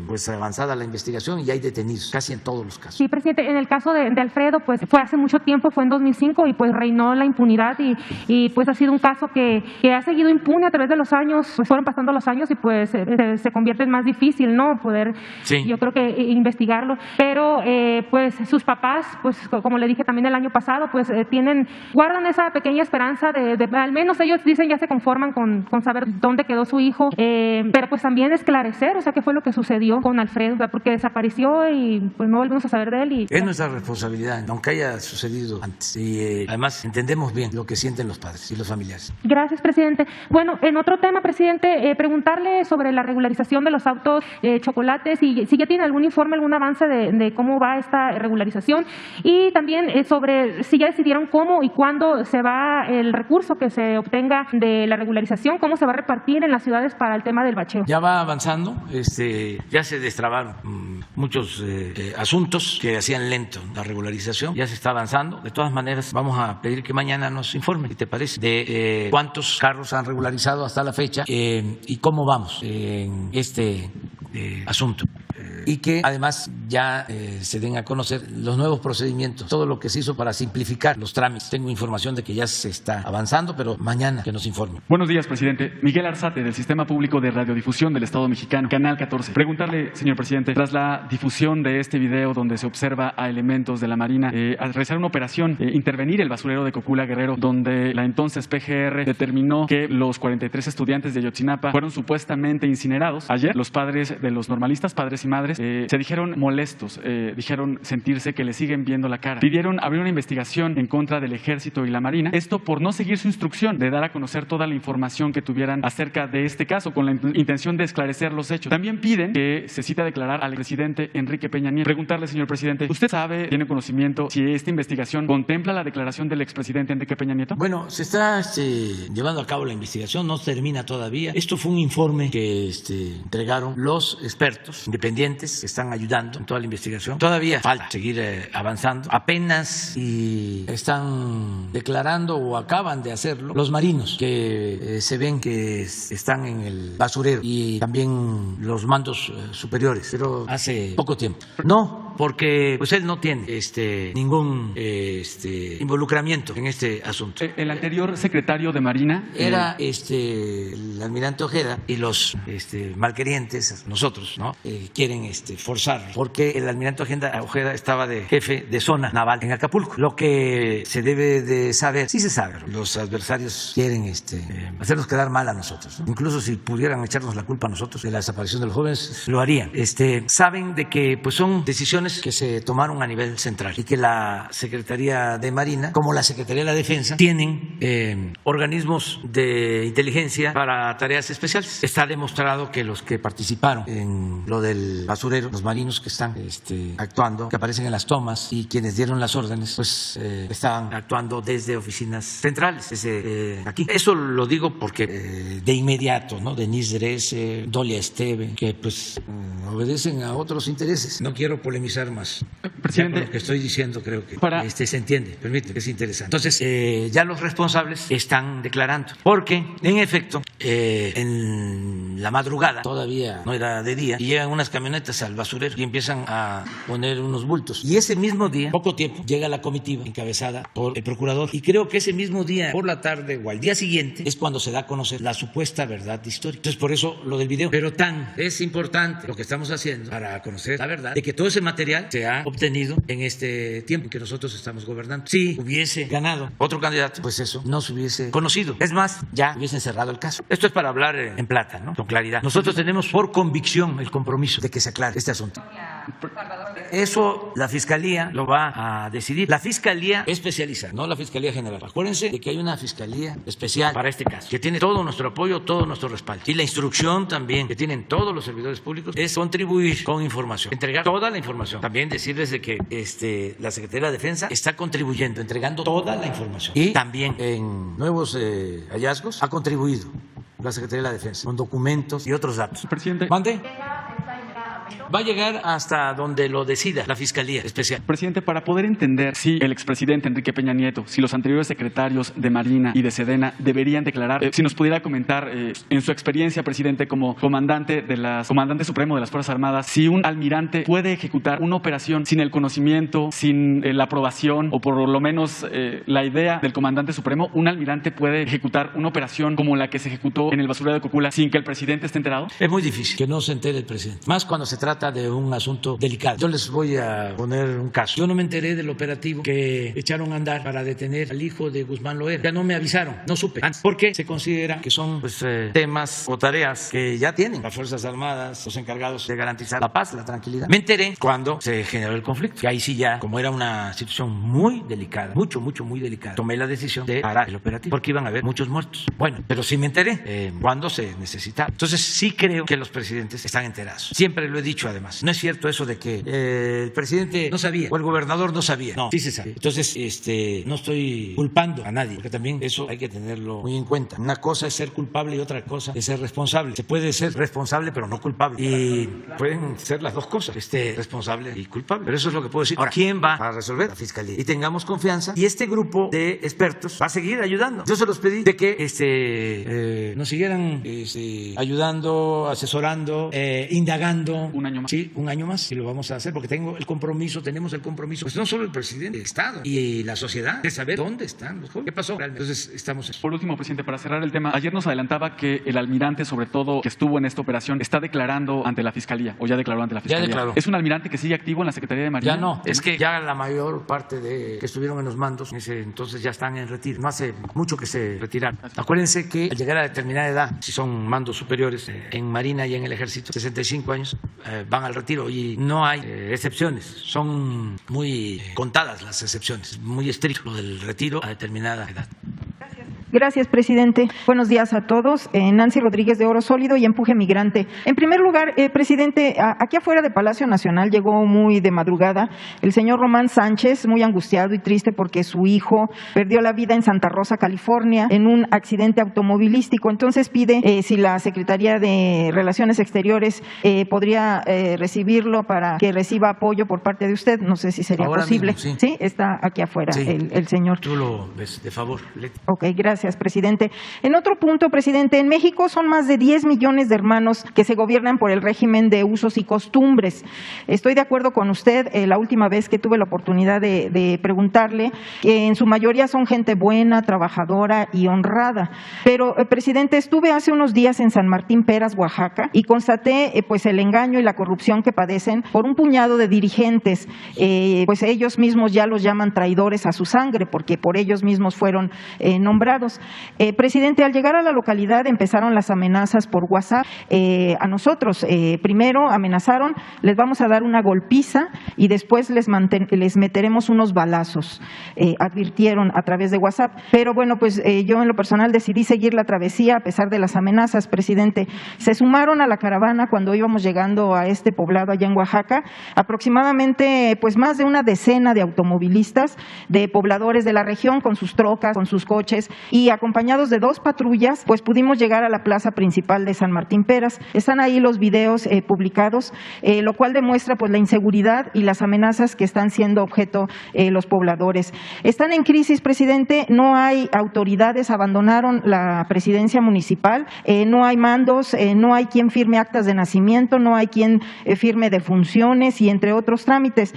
Speaker 1: pues avanzada la investigación y ya hay detenidos casi en todos los casos.
Speaker 4: Sí, presidente, en el caso de Alfredo, pues fue hace mucho tiempo, fue en 2005 y pues reinó la impunidad y pues ha sido un caso que ha seguido impune a través de los años, pues fueron pasando los años y pues se convierte en más difícil, ¿no? Poder, sí, yo creo que investigarlo, pero pues sus papás, pues como le dije también el año pasado, pues guardan esa pequeña esperanza de al menos ellos dicen ya se conforman con saber dónde quedó su hijo, pero pues también esclarecer, o sea, qué fue lo que sucedió con Alfredo, porque desapareció y pues no volvimos a saber de él.
Speaker 1: Es nuestra responsabilidad, aunque haya sucedido antes, y además entendemos bien lo que sienten los padres y los familiares.
Speaker 4: Gracias, presidente. Bueno, en otro tema, presidente, preguntarle sobre la regularización de los autos chocolates y si ya tiene algún informe, algún avance de cómo va esta regularización y también sobre si ya decidieron cómo y cuándo se va el recurso que se obtenga de la regularización, cómo se va a repartir en las ciudades para el tema del bacheo.
Speaker 1: Ya va avanzando, ya se destrabaron muchos asuntos que hacían lento la regularización, ya se está avanzando. De todas maneras, vamos a pedir que mañana nos informe, ¿qué te parece?, de cuántos carros han regularizado hasta la fecha y cómo vamos en este asunto. Y que además ya se den a conocer los nuevos procedimientos, todo lo que se hizo para simplificar los trámites. Tengo información de que ya se está avanzando, pero mañana que nos informe.
Speaker 5: Buenos días, presidente. Miguel Arzate, del Sistema Público de Radiodifusión del Estado Mexicano, Canal 14. Preguntarle, señor presidente, tras la difusión de este video donde se observa a elementos de la Marina al realizar una operación, intervenir el basurero de Cocula, Guerrero, donde la entonces PGR determinó que los 43 estudiantes de Ayotzinapa fueron supuestamente incinerados. Ayer, los padres de los normalistas, padres y madres, se dijeron molestos, dijeron sentirse que le siguen viendo la cara. Pidieron abrir una investigación en contra del Ejército y la Marina, esto por no seguir su instrucción de dar a conocer toda la información que tuvieran acerca de este caso, con la intención de esclarecer los hechos. También piden que se cite a declarar al presidente Enrique Peña Nieto. Preguntarle, señor presidente, ¿usted sabe, tiene conocimiento si esta investigación contempla la declaración del expresidente Enrique Peña Nieto?
Speaker 1: Bueno, se está llevando a cabo la investigación, no termina todavía. Esto fue un informe que entregaron los expertos independientes que están ayudando en toda la investigación. Todavía falta seguir avanzando. Apenas y están declarando o acaban de hacerlo los marinos que se ven que están en el basurero y también los mandos superiores, pero hace poco tiempo. No, porque pues él no tiene ningún involucramiento en este asunto.
Speaker 5: El anterior secretario de Marina
Speaker 1: era el almirante Ojeda y los malquerientes, nosotros, ¿no? Quieren forzar, porque el almirante Ojeda estaba de jefe de zona naval en Acapulco. Lo que se debe de saber, sí se sabe, los adversarios quieren hacernos quedar mal a nosotros, ¿no? Incluso si pudieran echarnos la culpa a nosotros de la desaparición de los jóvenes, lo harían. Saben de que pues son decisiones que se tomaron a nivel central y que la Secretaría de Marina, como la Secretaría de la Defensa, tienen organismos de inteligencia para tareas especiales. Está demostrado que los que participaron en lo del basurero, los marinos que están actuando, que aparecen en las tomas y quienes dieron las órdenes, pues estaban actuando desde oficinas centrales, desde aquí. Eso lo digo porque de inmediato, ¿no? Denise Dresser, Dolia Esteve, que pues obedecen a otros intereses. No quiero polemizar más.
Speaker 5: Presidente,
Speaker 1: lo que estoy diciendo creo que se entiende, permíteme, que es interesante. Entonces, ya los responsables están declarando, porque en efecto, en la madrugada, todavía no era de día, y llegan unas camionetas al basurero y empiezan a poner unos bultos. Y ese mismo día, poco tiempo, llega la comitiva encabezada por el procurador. Y creo que ese mismo día, por la tarde o al día siguiente, es cuando se da a conocer la supuesta verdad histórica. Entonces, por eso lo del video. Pero es importante lo que estamos haciendo para conocer la verdad de que todo ese material se ha obtenido en este tiempo en que nosotros estamos gobernando. Si hubiese ganado otro candidato, pues eso no se hubiese conocido. Es más, ya hubiesen cerrado el caso. Esto es para hablar en plata, ¿no? Con claridad. Nosotros tenemos por convicción el compromiso de que se aclare este asunto. Eso la Fiscalía lo va a decidir. La Fiscalía especializada, no la Fiscalía General. Acuérdense de que hay una Fiscalía especial para este caso, que tiene todo nuestro apoyo, todo nuestro respaldo. Y la instrucción también que tienen todos los servidores públicos es contribuir con información, entregar toda la información. También decirles de que la Secretaría de Defensa está contribuyendo, entregando toda la información. Y también en nuevos hallazgos ha contribuido la Secretaría de la Defensa con documentos y otros datos.
Speaker 5: Presidente.
Speaker 1: ¿Mande? Va a llegar hasta donde lo decida la Fiscalía Especial.
Speaker 5: Presidente, para poder entender si el expresidente Enrique Peña Nieto, si los anteriores secretarios de Marina y de Sedena deberían declarar, si nos pudiera comentar en su experiencia, presidente, como comandante supremo de las Fuerzas Armadas, si un almirante puede ejecutar una operación sin el conocimiento, sin la aprobación o por lo menos la idea del comandante supremo, un almirante puede ejecutar una operación como la que se ejecutó en el basurero de Cocula sin que el presidente esté enterado.
Speaker 1: Es muy difícil que no se entere el presidente, más cuando se trata de un asunto delicado. Yo les voy a poner un caso. Yo no me enteré del operativo que echaron a andar para detener al hijo de Guzmán Loera. Ya no me avisaron, no supe antes, porque se considera que son temas o tareas que ya tienen las Fuerzas Armadas, los encargados de garantizar la paz, la tranquilidad. Me enteré cuando se generó el conflicto, que ahí sí ya, como era una situación muy delicada, muy delicada, tomé la decisión de parar el operativo, porque iban a haber muchos muertos. Bueno, pero sí me enteré cuando se necesitaba. Entonces sí creo que los presidentes están enterados. Siempre lo he dicho. Además, no es cierto eso de que el presidente no sabía o el gobernador no sabía. No, sí se sabe. Entonces, no estoy culpando a nadie, porque también eso hay que tenerlo muy en cuenta. Una cosa es ser culpable y otra cosa es ser responsable. Se puede ser responsable pero no culpable. Y pueden ser las dos cosas, responsable y culpable. Pero eso es lo que puedo decir. Ahora, ¿quién va a resolver? La Fiscalía. Y tengamos confianza. Y este grupo de expertos va a seguir ayudando. Yo se los pedí de que nos siguieran ayudando, asesorando, indagando.
Speaker 5: Un año más.
Speaker 1: Sí, un año más y lo vamos a hacer porque tenemos el compromiso, pues no solo el presidente del Estado y la sociedad de saber dónde están los jóvenes, qué pasó realmente. Entonces estamos.
Speaker 5: Por último, presidente, para cerrar el tema, ayer nos adelantaba que el almirante, sobre todo que estuvo en esta operación, está declarando ante la Fiscalía o ya declaró ante la Fiscalía.
Speaker 1: Ya declaró.
Speaker 5: ¿Es un almirante que sigue activo en la Secretaría de Marina?
Speaker 1: Ya no, es que ya la mayor parte de que estuvieron en los mandos entonces ya están en retiro. No hace mucho que se retiraron. Acuérdense que al llegar a determinada edad, si son mandos superiores en Marina y en el Ejército, 65 años, van al retiro y no hay excepciones. Son muy contadas las excepciones. Muy estricto lo del retiro a determinada edad.
Speaker 6: Gracias, presidente. Buenos días a todos. Nancy Rodríguez de Oro Sólido y Empuje Migrante. En primer lugar, presidente, aquí afuera de Palacio Nacional llegó muy de madrugada el señor Román Sánchez, muy angustiado y triste porque su hijo perdió la vida en Santa Rosa, California, en un accidente automovilístico. Entonces pide si la Secretaría de Relaciones Exteriores podría recibirlo para que reciba apoyo por parte de usted. No sé si sería
Speaker 1: ahora
Speaker 6: posible.
Speaker 1: Mismo, sí.
Speaker 6: Sí, está aquí afuera
Speaker 1: sí.
Speaker 6: el señor.
Speaker 1: Tú lo ves, de favor.
Speaker 6: Ok, gracias, presidente. En otro punto, presidente, en México son más de 10 millones de hermanos que se gobiernan por el régimen de usos y costumbres. Estoy de acuerdo con usted, la última vez que tuve la oportunidad de preguntarle, que en su mayoría son gente buena, trabajadora y honrada. Pero, presidente, estuve hace unos días en San Martín Peras, Oaxaca, y constaté pues el engaño y la corrupción que padecen por un puñado de dirigentes. Pues ellos mismos ya los llaman traidores a su sangre, porque por ellos mismos fueron nombrados. Presidente, al llegar a la localidad empezaron las amenazas por WhatsApp a nosotros. Primero amenazaron, les vamos a dar una golpiza y después les meteremos unos balazos, advirtieron a través de WhatsApp. Pero bueno, pues yo en lo personal decidí seguir la travesía a pesar de las amenazas, presidente. Se sumaron a la caravana cuando íbamos llegando a este poblado allá en Oaxaca, aproximadamente pues más de una decena de automovilistas, de pobladores de la región con sus trocas, con sus coches, y acompañados de 2 patrullas, pues pudimos llegar a la plaza principal de San Martín Peras. Están ahí los videos publicados, lo cual demuestra pues la inseguridad y las amenazas que están siendo objeto los pobladores. Están en crisis, presidente, no hay autoridades, abandonaron la presidencia municipal, no hay mandos, no hay quien firme actas de nacimiento, no hay quien firme defunciones y entre otros trámites.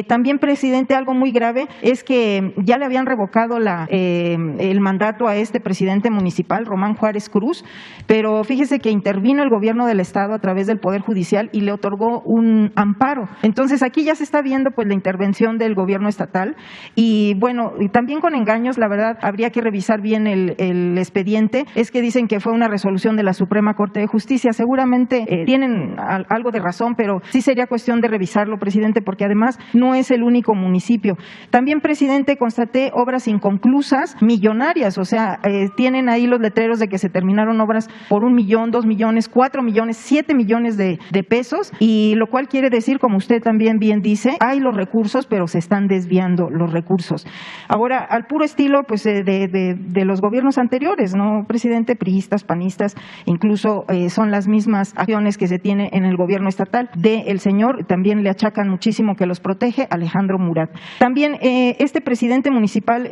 Speaker 6: También, presidente, algo muy grave es que ya le habían revocado el mandato mandato a este presidente municipal, Román Juárez Cruz, pero fíjese que intervino el gobierno del estado a través del Poder Judicial y le otorgó un amparo. Entonces aquí ya se está viendo pues la intervención del gobierno estatal y bueno, y también con engaños, la verdad, habría que revisar bien el expediente. Es que dicen que fue una resolución de la Suprema Corte de Justicia. Seguramente tienen algo de razón, pero sí sería cuestión de revisarlo, presidente, porque además no es el único municipio. También, presidente, constaté obras inconclusas, millonarias, o sea, tienen ahí los letreros de que se terminaron obras por 1 millón, 2 millones, 4 millones, 7 millones de pesos, y lo cual quiere decir, como usted también bien dice, hay los recursos, pero se están desviando los recursos. Ahora, al puro estilo pues de los gobiernos anteriores, ¿no, presidente? Priistas, panistas, incluso son las mismas acciones que se tiene en el gobierno estatal del señor, también le achacan muchísimo que los protege, Alejandro Murat. También este presidente municipal,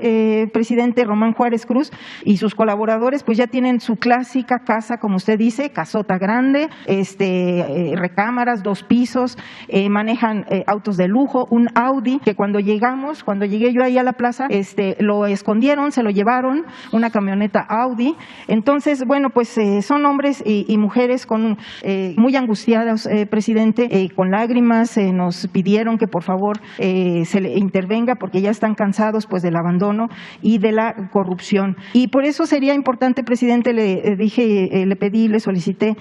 Speaker 6: presidente Román Juárez Cruz, y sus colaboradores pues ya tienen su clásica casa, como usted dice, casota grande, recámaras, 2 pisos, manejan autos de lujo, un Audi, que cuando llegué yo ahí a la plaza, lo escondieron, se lo llevaron, una camioneta Audi. Entonces, bueno, pues son hombres y mujeres muy angustiados, presidente, con lágrimas, nos pidieron que por favor se le intervenga porque ya están cansados pues del abandono y de la corrupción. Y por eso sería importante, presidente, le pedí, le solicité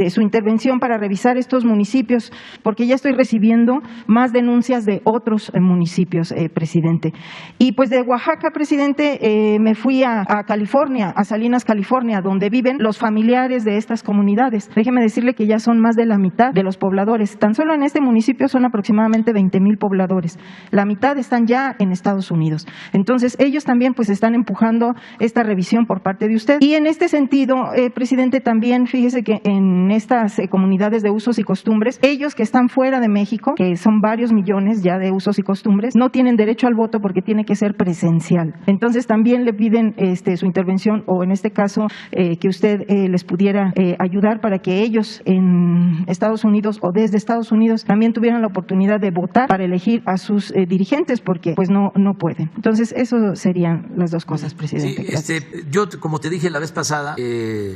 Speaker 6: su intervención para revisar estos municipios, porque ya estoy recibiendo más denuncias de otros municipios, presidente. Y pues de Oaxaca, presidente, me fui a California, a Salinas, California, donde viven los familiares de estas comunidades. Déjeme decirle que ya son más de la mitad de los pobladores. Tan solo en este municipio son aproximadamente 20,000 pobladores. La mitad están ya en Estados Unidos. Entonces, ellos también pues están empujando esta revisión por parte de usted. Y en este sentido, presidente, también fíjese que en estas comunidades de usos y costumbres, ellos que están fuera de México, que son varios millones ya de usos y costumbres, no tienen derecho al voto porque tiene que ser presencial. Entonces, también le piden su intervención, o en este caso, que usted les pudiera ayudar para que ellos en Estados Unidos o desde Estados Unidos también tuvieran la oportunidad de votar para elegir a sus dirigentes, porque pues no pueden. Entonces, eso serían las dos cosas, presidente.
Speaker 1: Sí, yo, como te dije la vez pasada,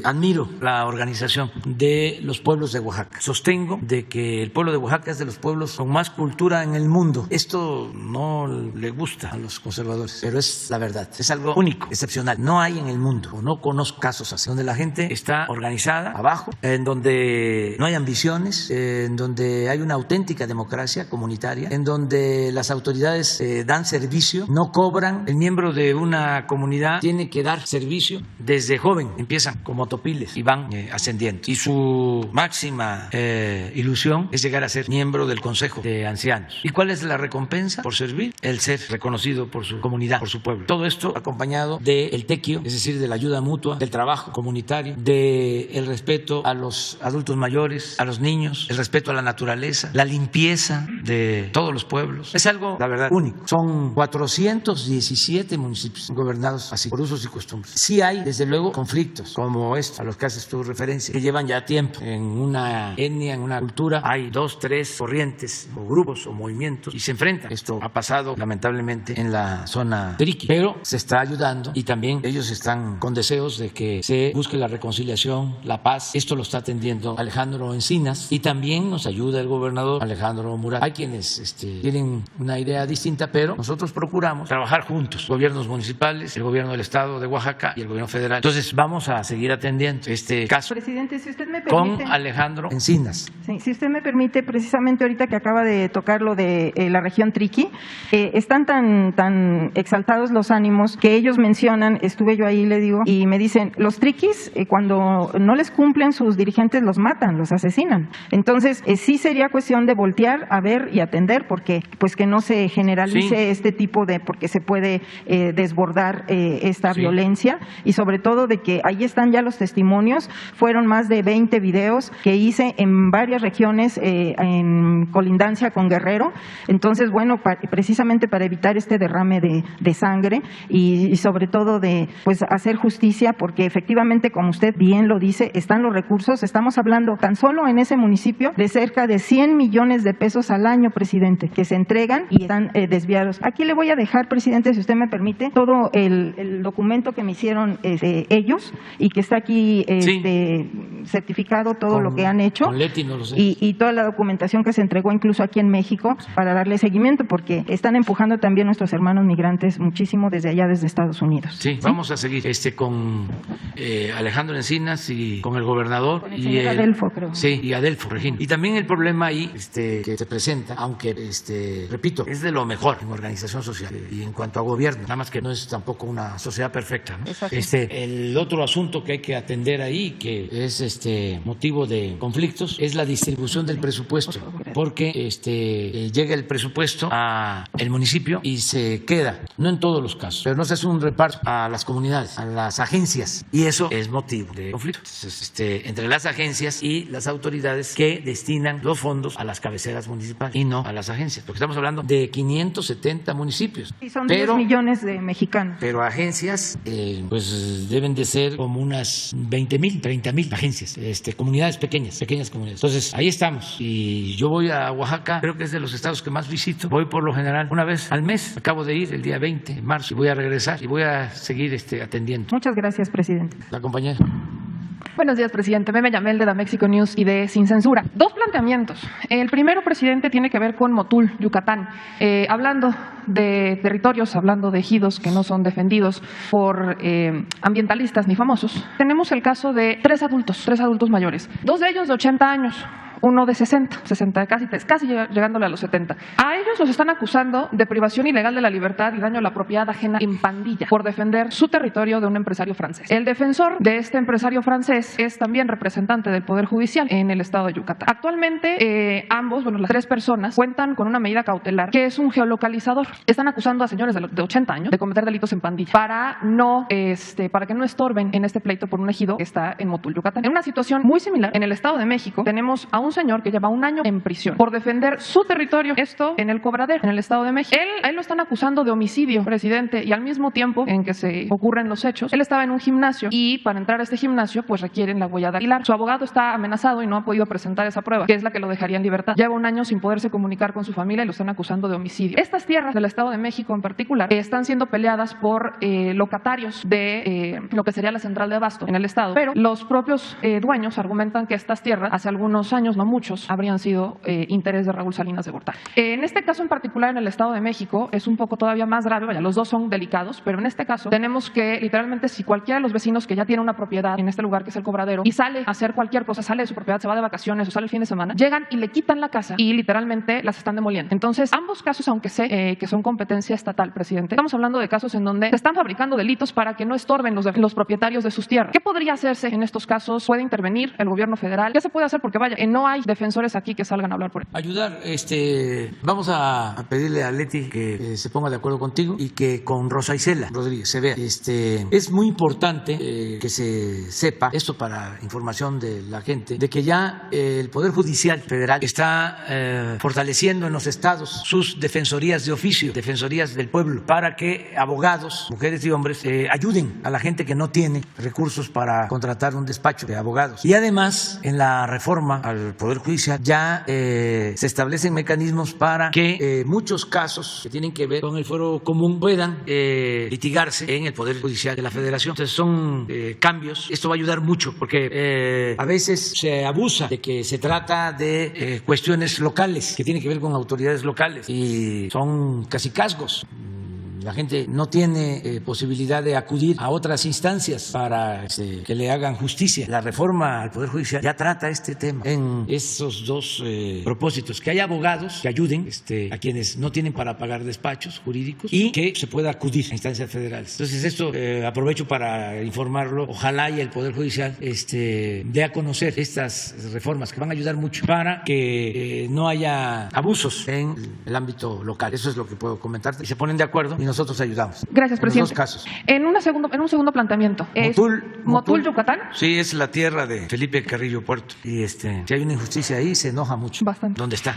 Speaker 1: admiro la organización de los pueblos de Oaxaca. Sostengo de que el pueblo de Oaxaca es de los pueblos con más cultura en el mundo. Esto no le gusta a los conservadores, pero es la verdad. Es algo único, excepcional. No hay en el mundo, o no conozco casos así, donde la gente está organizada abajo, en donde no hay ambiciones, en donde hay una auténtica democracia comunitaria, en donde las autoridades dan servicio, no cobran. El miembro de una comunidad tiene que dar servicio desde joven, empiezan como topiles y van ascendiendo. Y su máxima ilusión es llegar a ser miembro del Consejo de Ancianos. ¿Y cuál es la recompensa por servir? El ser reconocido por su comunidad, por su pueblo. Todo esto acompañado del tequio, es decir, de la ayuda mutua, del trabajo comunitario, del respeto a los adultos mayores, a los niños, el respeto a la naturaleza, la limpieza de todos los pueblos. Es algo, la verdad, único. Son 417 municipios gobernados así, por usos y costumbres. Sí hay, desde luego, conflictos como estos a los que haces tu referencia, que llevan ya tiempo en una etnia, en una cultura. Hay 2, 3 corrientes o grupos o movimientos y se enfrentan. Esto ha pasado lamentablemente en la zona triqui, pero se está ayudando y también ellos están con deseos de que se busque la reconciliación, la paz. Esto lo está atendiendo Alejandro Encinas y también nos ayuda el gobernador Alejandro Murat. Hay quienes tienen una idea distinta, pero nosotros procuramos trabajar juntos, gobiernos municipales, el gobierno del estado de Oaxaca y el gobierno federal. Entonces vamos a seguir atendiendo este caso,
Speaker 6: presidente, si usted me permite,
Speaker 1: con Alejandro Encinas.
Speaker 6: Sí, si usted me permite, precisamente ahorita que acaba de tocar lo de la región triqui, están tan exaltados los ánimos que ellos mencionan, estuve yo ahí, le digo, y me dicen, los triquis cuando no les cumplen sus dirigentes los matan, los asesinan. Entonces, sí sería cuestión de voltear a ver y atender, porque pues que no se generalice este tipo de, porque se puede desbordar esta violencia, y sobre todo de que ahí están ya los testimonios, fueron más de 20 videos que hice en varias regiones en colindancia con Guerrero. Entonces, bueno, precisamente para evitar este derrame de sangre y sobre todo de pues hacer justicia, porque efectivamente, como usted bien lo dice, están los recursos. Estamos hablando tan solo en ese municipio de cerca de 100 millones de pesos al año, presidente, que se entregan y están desviados. Aquí le voy a dejar, presidente, si usted me permite, todo el el documento que me hicieron ellos y que está aquí certificado todo lo que han hecho
Speaker 1: con Leti, no lo sé.
Speaker 6: y toda la documentación que se entregó incluso aquí en México para darle seguimiento, porque están empujando también nuestros hermanos migrantes muchísimo desde allá, desde Estados Unidos.
Speaker 1: Sí, vamos a seguir con Alejandro Encinas y con el gobernador.
Speaker 6: Con el señor Adelfo, creo.
Speaker 1: Sí, y Adelfo, Regina. Y también el problema ahí que se presenta, aunque, repito, es de lo mejor en organización social y en cuanto a gobierno, nada más que no es tampoco una sociedad perfecta, ¿no? El otro asunto que hay que atender ahí, que es motivo de conflictos, es la distribución del presupuesto, porque llega el presupuesto a el municipio y se queda, no en todos los casos, pero no se hace un reparto a las comunidades, a las agencias, y eso es motivo de conflicto. Entonces, entre las agencias y las autoridades que destinan los fondos a las cabeceras municipales y no a las agencias, porque estamos hablando de 570 municipios.
Speaker 6: Y son 10 millones de mexicanos.
Speaker 1: Pero agencias, pues deben de ser como unas 20,000, 30,000 agencias, comunidades pequeñas comunidades. Entonces, ahí estamos. Y yo voy a Oaxaca, creo que es de los estados que más visito. Voy por lo general una vez al mes. Acabo de ir el día 20 de marzo y voy a regresar y voy a seguir atendiendo.
Speaker 6: Muchas gracias, presidente.
Speaker 1: La compañera.
Speaker 7: Buenos días, presidente. Meme Yamel de Da Mexico News y de Sin Censura. Dos planteamientos. El primero, presidente, tiene que ver con Motul, Yucatán. Hablando de territorios, hablando de ejidos que no son defendidos por ambientalistas ni famosos, tenemos el caso de tres adultos mayores. Dos de ellos de 80 años. Uno de 60, casi llegándole a los 70. A ellos los están acusando de privación ilegal de la libertad y daño a la propiedad ajena en pandilla por defender su territorio de un empresario francés. El defensor de este empresario francés es también representante del Poder Judicial en el estado de Yucatán. Actualmente, las tres personas cuentan con una medida cautelar que es un geolocalizador. Están acusando a señores de 80 años de cometer delitos en pandilla para que no estorben en este pleito por un ejido que está en Motul, Yucatán. En una situación muy similar, en el Estado de México, tenemos a un señor que lleva 1 año en prisión por defender su territorio, esto en el Cobradero, en el Estado de México. A él lo están acusando de homicidio, presidente, y al mismo tiempo en que se ocurren los hechos, él estaba en un gimnasio y para entrar a este gimnasio pues requieren la huella dactilar. Su abogado está amenazado y no ha podido presentar esa prueba, que es la que lo dejaría en libertad. Lleva 1 año sin poderse comunicar con su familia y lo están acusando de homicidio. Estas tierras del Estado de México en particular están siendo peleadas por locatarios de lo que sería la central de abasto en el Estado, pero los propios dueños argumentan que estas tierras hace algunos años, no muchos, habrían sido interés de Raúl Salinas de Gortari. En este caso en particular en el Estado de México es un poco todavía más grave, los dos son delicados, pero en este caso tenemos que literalmente si cualquiera de los vecinos que ya tiene una propiedad en este lugar que es el Cobradero y sale a hacer cualquier cosa, sale de su propiedad, se va de vacaciones o sale el fin de semana, llegan y le quitan la casa y literalmente las están demoliendo. Entonces ambos casos, aunque sé que son competencia estatal, presidente, estamos hablando de casos en donde se están fabricando delitos para que no estorben los propietarios de sus tierras. ¿Qué podría hacerse en estos casos? ¿Puede intervenir el gobierno federal? ¿Qué se puede hacer? Porque no hay defensores aquí que salgan a hablar por él.
Speaker 1: Ayudar, vamos a pedirle a Leti que se ponga de acuerdo contigo y que con Rosa Isela Rodríguez se vea. Es muy importante que se sepa, esto para información de la gente, de que ya el Poder Judicial Federal está fortaleciendo en los estados sus defensorías de oficio, defensorías del pueblo, para que abogados, mujeres y hombres, ayuden a la gente que no tiene recursos para contratar un despacho de abogados. Y además, en la reforma al Poder Judicial ya se establecen mecanismos para que muchos casos que tienen que ver con el fuero común puedan litigarse en el Poder Judicial de la Federación. Entonces son cambios. Esto va a ayudar mucho porque a veces se abusa de que se trata de cuestiones locales que tienen que ver con autoridades locales y son cacicazgos. La gente no tiene posibilidad de acudir a otras instancias para que le hagan justicia. La reforma al Poder Judicial ya trata este tema en esos dos propósitos, que haya abogados que ayuden a quienes no tienen para pagar despachos jurídicos y que se pueda acudir a instancias federales. Entonces esto aprovecho para informarlo. Ojalá y el Poder Judicial dé a conocer estas reformas que van a ayudar mucho para que no haya abusos en el ámbito local. Eso es lo que puedo comentarte. Y se ponen de acuerdo y nosotros ayudamos.
Speaker 7: Gracias, presidente.
Speaker 1: En los dos casos.
Speaker 7: En un segundo planteamiento. Motul, Yucatán.
Speaker 1: Sí, es la tierra de Felipe Carrillo Puerto. Y si hay una injusticia ahí, se enoja mucho.
Speaker 7: Bastante.
Speaker 1: ¿Dónde está?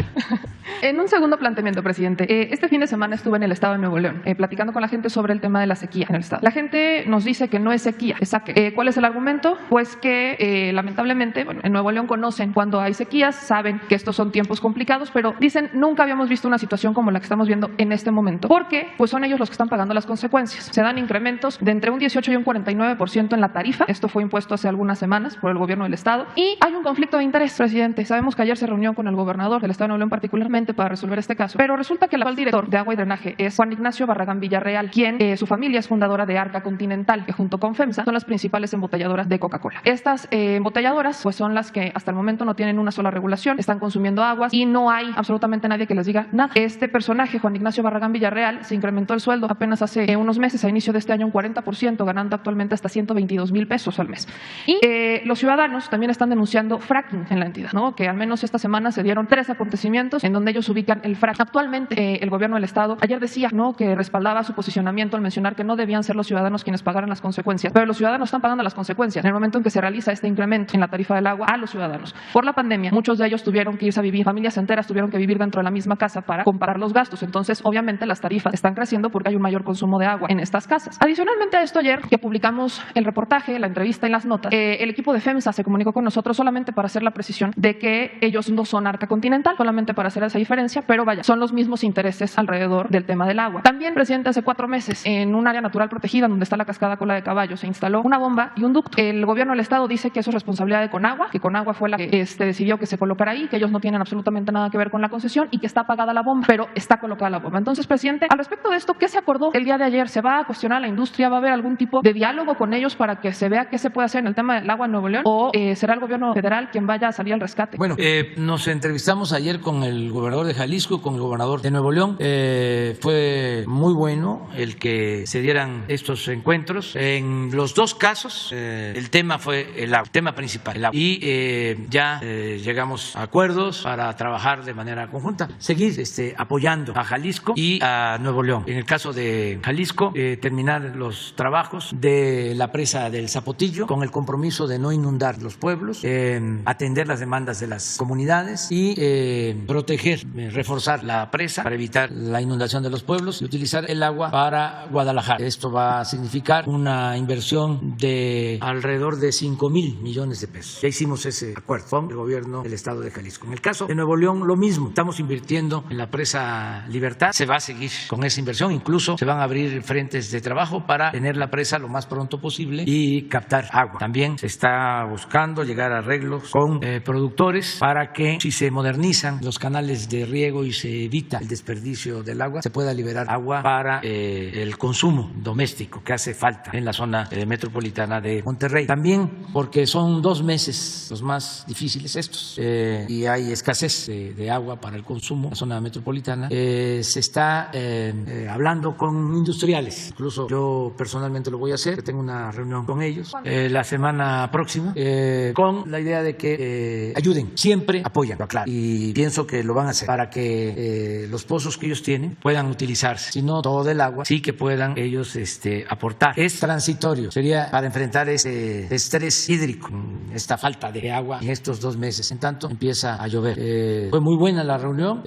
Speaker 7: En un segundo planteamiento, presidente, este fin de semana estuve en el estado de Nuevo León platicando con la gente sobre el tema de la sequía en el estado. La gente nos dice que no es sequía, es saque. ¿Cuál es el argumento? Pues que lamentablemente, bueno, en Nuevo León conocen cuando hay sequías, saben que estos son tiempos complicados, pero dicen nunca habíamos visto una situación como la que estamos viendo en este momento, porque pues son ellos los que están pagando las consecuencias. Se dan incrementos de entre un 18 y un 49% en la tarifa. Esto fue impuesto hace algunas semanas por el gobierno del estado y hay un conflicto de interés, presidente. Sabemos que ayer se reunió con el gobernador del estado de Nuevo León particularmente para resolver este caso, pero resulta que el actual director de agua y drenaje es Juan Ignacio Barragán Villarreal, quien su familia es fundadora de Arca Continental, que junto con FEMSA son las principales embotelladoras de Coca-Cola. Estas embotelladoras pues son las que hasta el momento no tienen una sola regulación, están consumiendo aguas y no hay absolutamente nadie que les diga nada. Este personaje, Juan Ignacio Barragán Villarreal, se incrementó el sueldo apenas hace unos meses, a inicio de este año un 40%, ganando actualmente hasta 122,000 pesos al mes. Y los ciudadanos también están denunciando fracking en la entidad, ¿no? Que al menos esta semana se dieron 3 acontecimientos en donde ellos ubican el fracking. Actualmente el gobierno del estado ayer decía, ¿no?, que respaldaba su posicionamiento al mencionar que no debían ser los ciudadanos quienes pagaran las consecuencias, pero los ciudadanos están pagando las consecuencias en el momento en que se realiza este incremento en la tarifa del agua a los ciudadanos. Por la pandemia, muchos de ellos tuvieron que irse a vivir, familias enteras tuvieron que vivir dentro de la misma casa para comparar los gastos. Entonces, obviamente, las tarifas están creciendo porque hay un mayor consumo de agua en estas casas. Adicionalmente a esto, ayer que publicamos el reportaje, la entrevista y las notas, el equipo de FEMSA se comunicó con nosotros solamente para hacer la precisión de que ellos no son Arca Continental, solamente para hacer esa diferencia, pero vaya, son los mismos intereses alrededor del tema del agua. También, presidente, hace 4 meses, en un área natural protegida donde está la cascada Cola de Caballo, se instaló una bomba y un ducto. El gobierno del estado dice que eso es responsabilidad de Conagua, que Conagua fue la que decidió que se colocara ahí, que ellos no tienen absolutamente nada que ver con la concesión y que está apagada la bomba, pero está colocada la bomba. Entonces, presidente, al respecto de esto, ¿qué se acordó el día de ayer? ¿Se va a cuestionar a la industria? ¿Va a haber algún tipo de diálogo con ellos para que se vea qué se puede hacer en el tema del agua en Nuevo León? ¿O será el gobierno federal quien vaya a salir al rescate?
Speaker 1: Bueno, nos entrevistamos ayer con el gobernador de Jalisco, con el gobernador de Nuevo León. Fue muy bueno el que se dieran estos encuentros. En los dos casos, el tema fue el agua, el tema principal, el agua. Y ya llegamos a acuerdos para trabajar de manera conjunta, seguir apoyando a Jalisco y a Nuevo León. En el caso de Jalisco, terminar los trabajos de la presa del Zapotillo con el compromiso de no inundar los pueblos, atender las demandas de las comunidades y proteger, reforzar la presa para evitar la inundación de los pueblos y utilizar el agua para Guadalajara. Esto va a significar una inversión de alrededor de 5,000 millones de pesos. Ya hicimos ese acuerdo con el gobierno del estado de Jalisco. En el caso de Nuevo León, lo mismo. Estamos invirtiendo en la presa Libertad. Se va a seguir con esa inversión. Incluso se van a abrir frentes de trabajo para tener la presa lo más pronto posible y captar agua. También se está buscando llegar a arreglos con productores para que, si se modernizan los canales de riego y se evita el desperdicio del agua, se pueda liberar agua para el consumo doméstico que hace falta en la zona metropolitana de Monterrey. También porque son 2 meses los más difíciles estos y hay escasez de agua para el consumo en la zona metropolitana. Se está hablando con industriales. Incluso yo personalmente lo voy a hacer. Tengo una reunión con ellos la semana próxima con la idea de que ayuden. Siempre apoyan, claro. Y pienso que lo van a hacer para que los pozos que ellos tienen puedan utilizarse. Si no, todo el agua sí que puedan ellos aportar. Es transitorio. Sería para enfrentar ese estrés hídrico, esta falta de agua en estos 2 meses. En tanto, empieza a llover. Fue muy buena la reunión.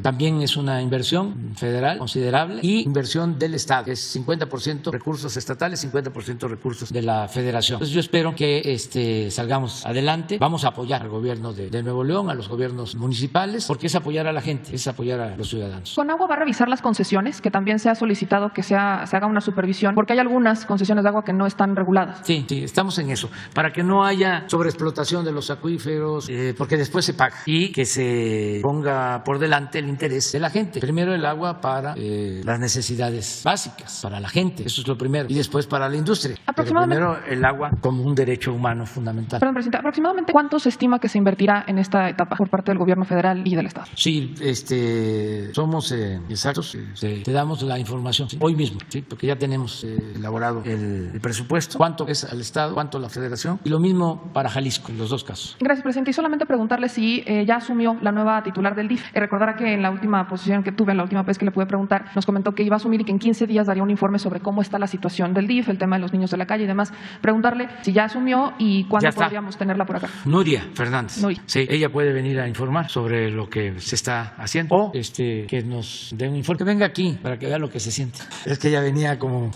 Speaker 1: También es una inversión federal considerable y inversión del Estado. Es 50% recursos estatales, 50% recursos de la Federación. Entonces yo espero que salgamos adelante. Vamos a apoyar al gobierno de Nuevo León, a los gobiernos municipales, porque es apoyar a la gente, es apoyar a los ciudadanos.
Speaker 7: ¿Conagua va a revisar las concesiones? Que también se ha solicitado que se haga una supervisión, porque hay algunas concesiones de agua que no están reguladas.
Speaker 1: Sí, estamos en eso, para que no haya sobreexplotación de los acuíferos, porque después se paga y que se ponga por delante el interés de la gente. Primero el agua para las necesidades básicas, para la gente, eso es lo primero, y después para la industria. Pero primero el agua como un derecho humano fundamental.
Speaker 7: Perdón, presidente, ¿aproximadamente cuánto se estima que se invertirá en esta etapa por parte del gobierno federal y del Estado?
Speaker 1: Sí, somos exactos, te damos la información, ¿sí? Hoy mismo, ¿sí? Porque ya tenemos elaborado el presupuesto, cuánto es al Estado, cuánto a la Federación, y lo mismo para Jalisco, en los 2 casos.
Speaker 7: Gracias, presidente. Y solamente preguntarle si ya asumió la nueva titular del DIF. Recordará que en la última posición que tuve, la última vez que le pude preguntar, nos comentó que iba a asumir y que en 15 días daría un informe sobre cómo está la situación del DIF, el tema de los niños de la calle y demás. Preguntarle si ya asumió y cuándo podríamos tenerla por acá.
Speaker 1: Nuria Fernández.
Speaker 7: Nuria.
Speaker 1: Sí, ella puede venir a informar sobre lo que se está haciendo, o que nos dé un informe, que venga aquí para que vea lo que se siente. Es que ella venía como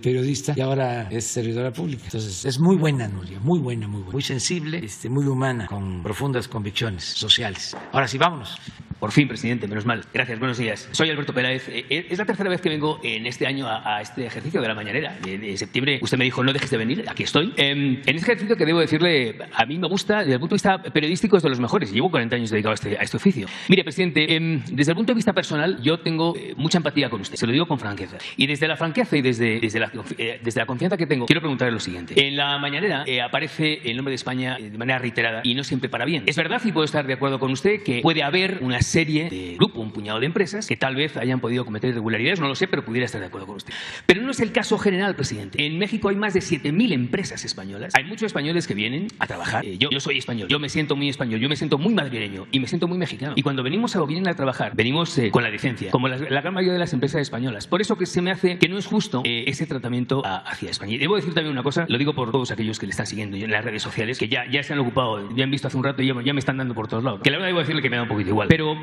Speaker 1: periodista y ahora es servidora pública. Entonces es muy buena, Nuria, muy buena, muy sensible, muy humana, con profundas convicciones sociales. Ahora sí, vámonos.
Speaker 8: Por fin, presidente, menos mal. Gracias, buenos días. Soy Alberto Peláez. Es la tercera vez que vengo en este año a este ejercicio de la mañanera. En septiembre usted me dijo, no dejes de venir, aquí estoy. En este ejercicio que debo decirle, a mí me gusta, desde el punto de vista periodístico, es de los mejores. Llevo 40 años dedicado a este oficio. Mire, presidente, desde el punto de vista personal, yo tengo mucha empatía con usted. Se lo digo con franqueza. Y desde la franqueza y desde la confianza que tengo, quiero preguntarle lo siguiente. En la mañanera aparece el nombre de España de manera reiterada y no siempre para bien. Es verdad, y puedo estar de acuerdo con usted, que puede haber una serie de grupos, un puñado de empresas que tal vez hayan podido cometer irregularidades, no lo sé, pero pudiera estar de acuerdo con usted. Pero no es el caso general, presidente. En México hay más de 7.000 empresas españolas. Hay muchos españoles que vienen a trabajar. Yo soy español, yo me siento muy español, yo me siento muy madrileño y me siento muy mexicano. Y cuando vienen a trabajar, venimos con la decencia, como la gran mayoría de las empresas españolas. Por eso que se me hace que no es justo ese tratamiento hacia España. Y debo decir también una cosa, lo digo por todos aquellos que le están siguiendo en las redes sociales, que ya se han ocupado, ya han visto hace un rato y ya me están dando por todos lados. Que la verdad debo decirle que me da un poquito igual. Pero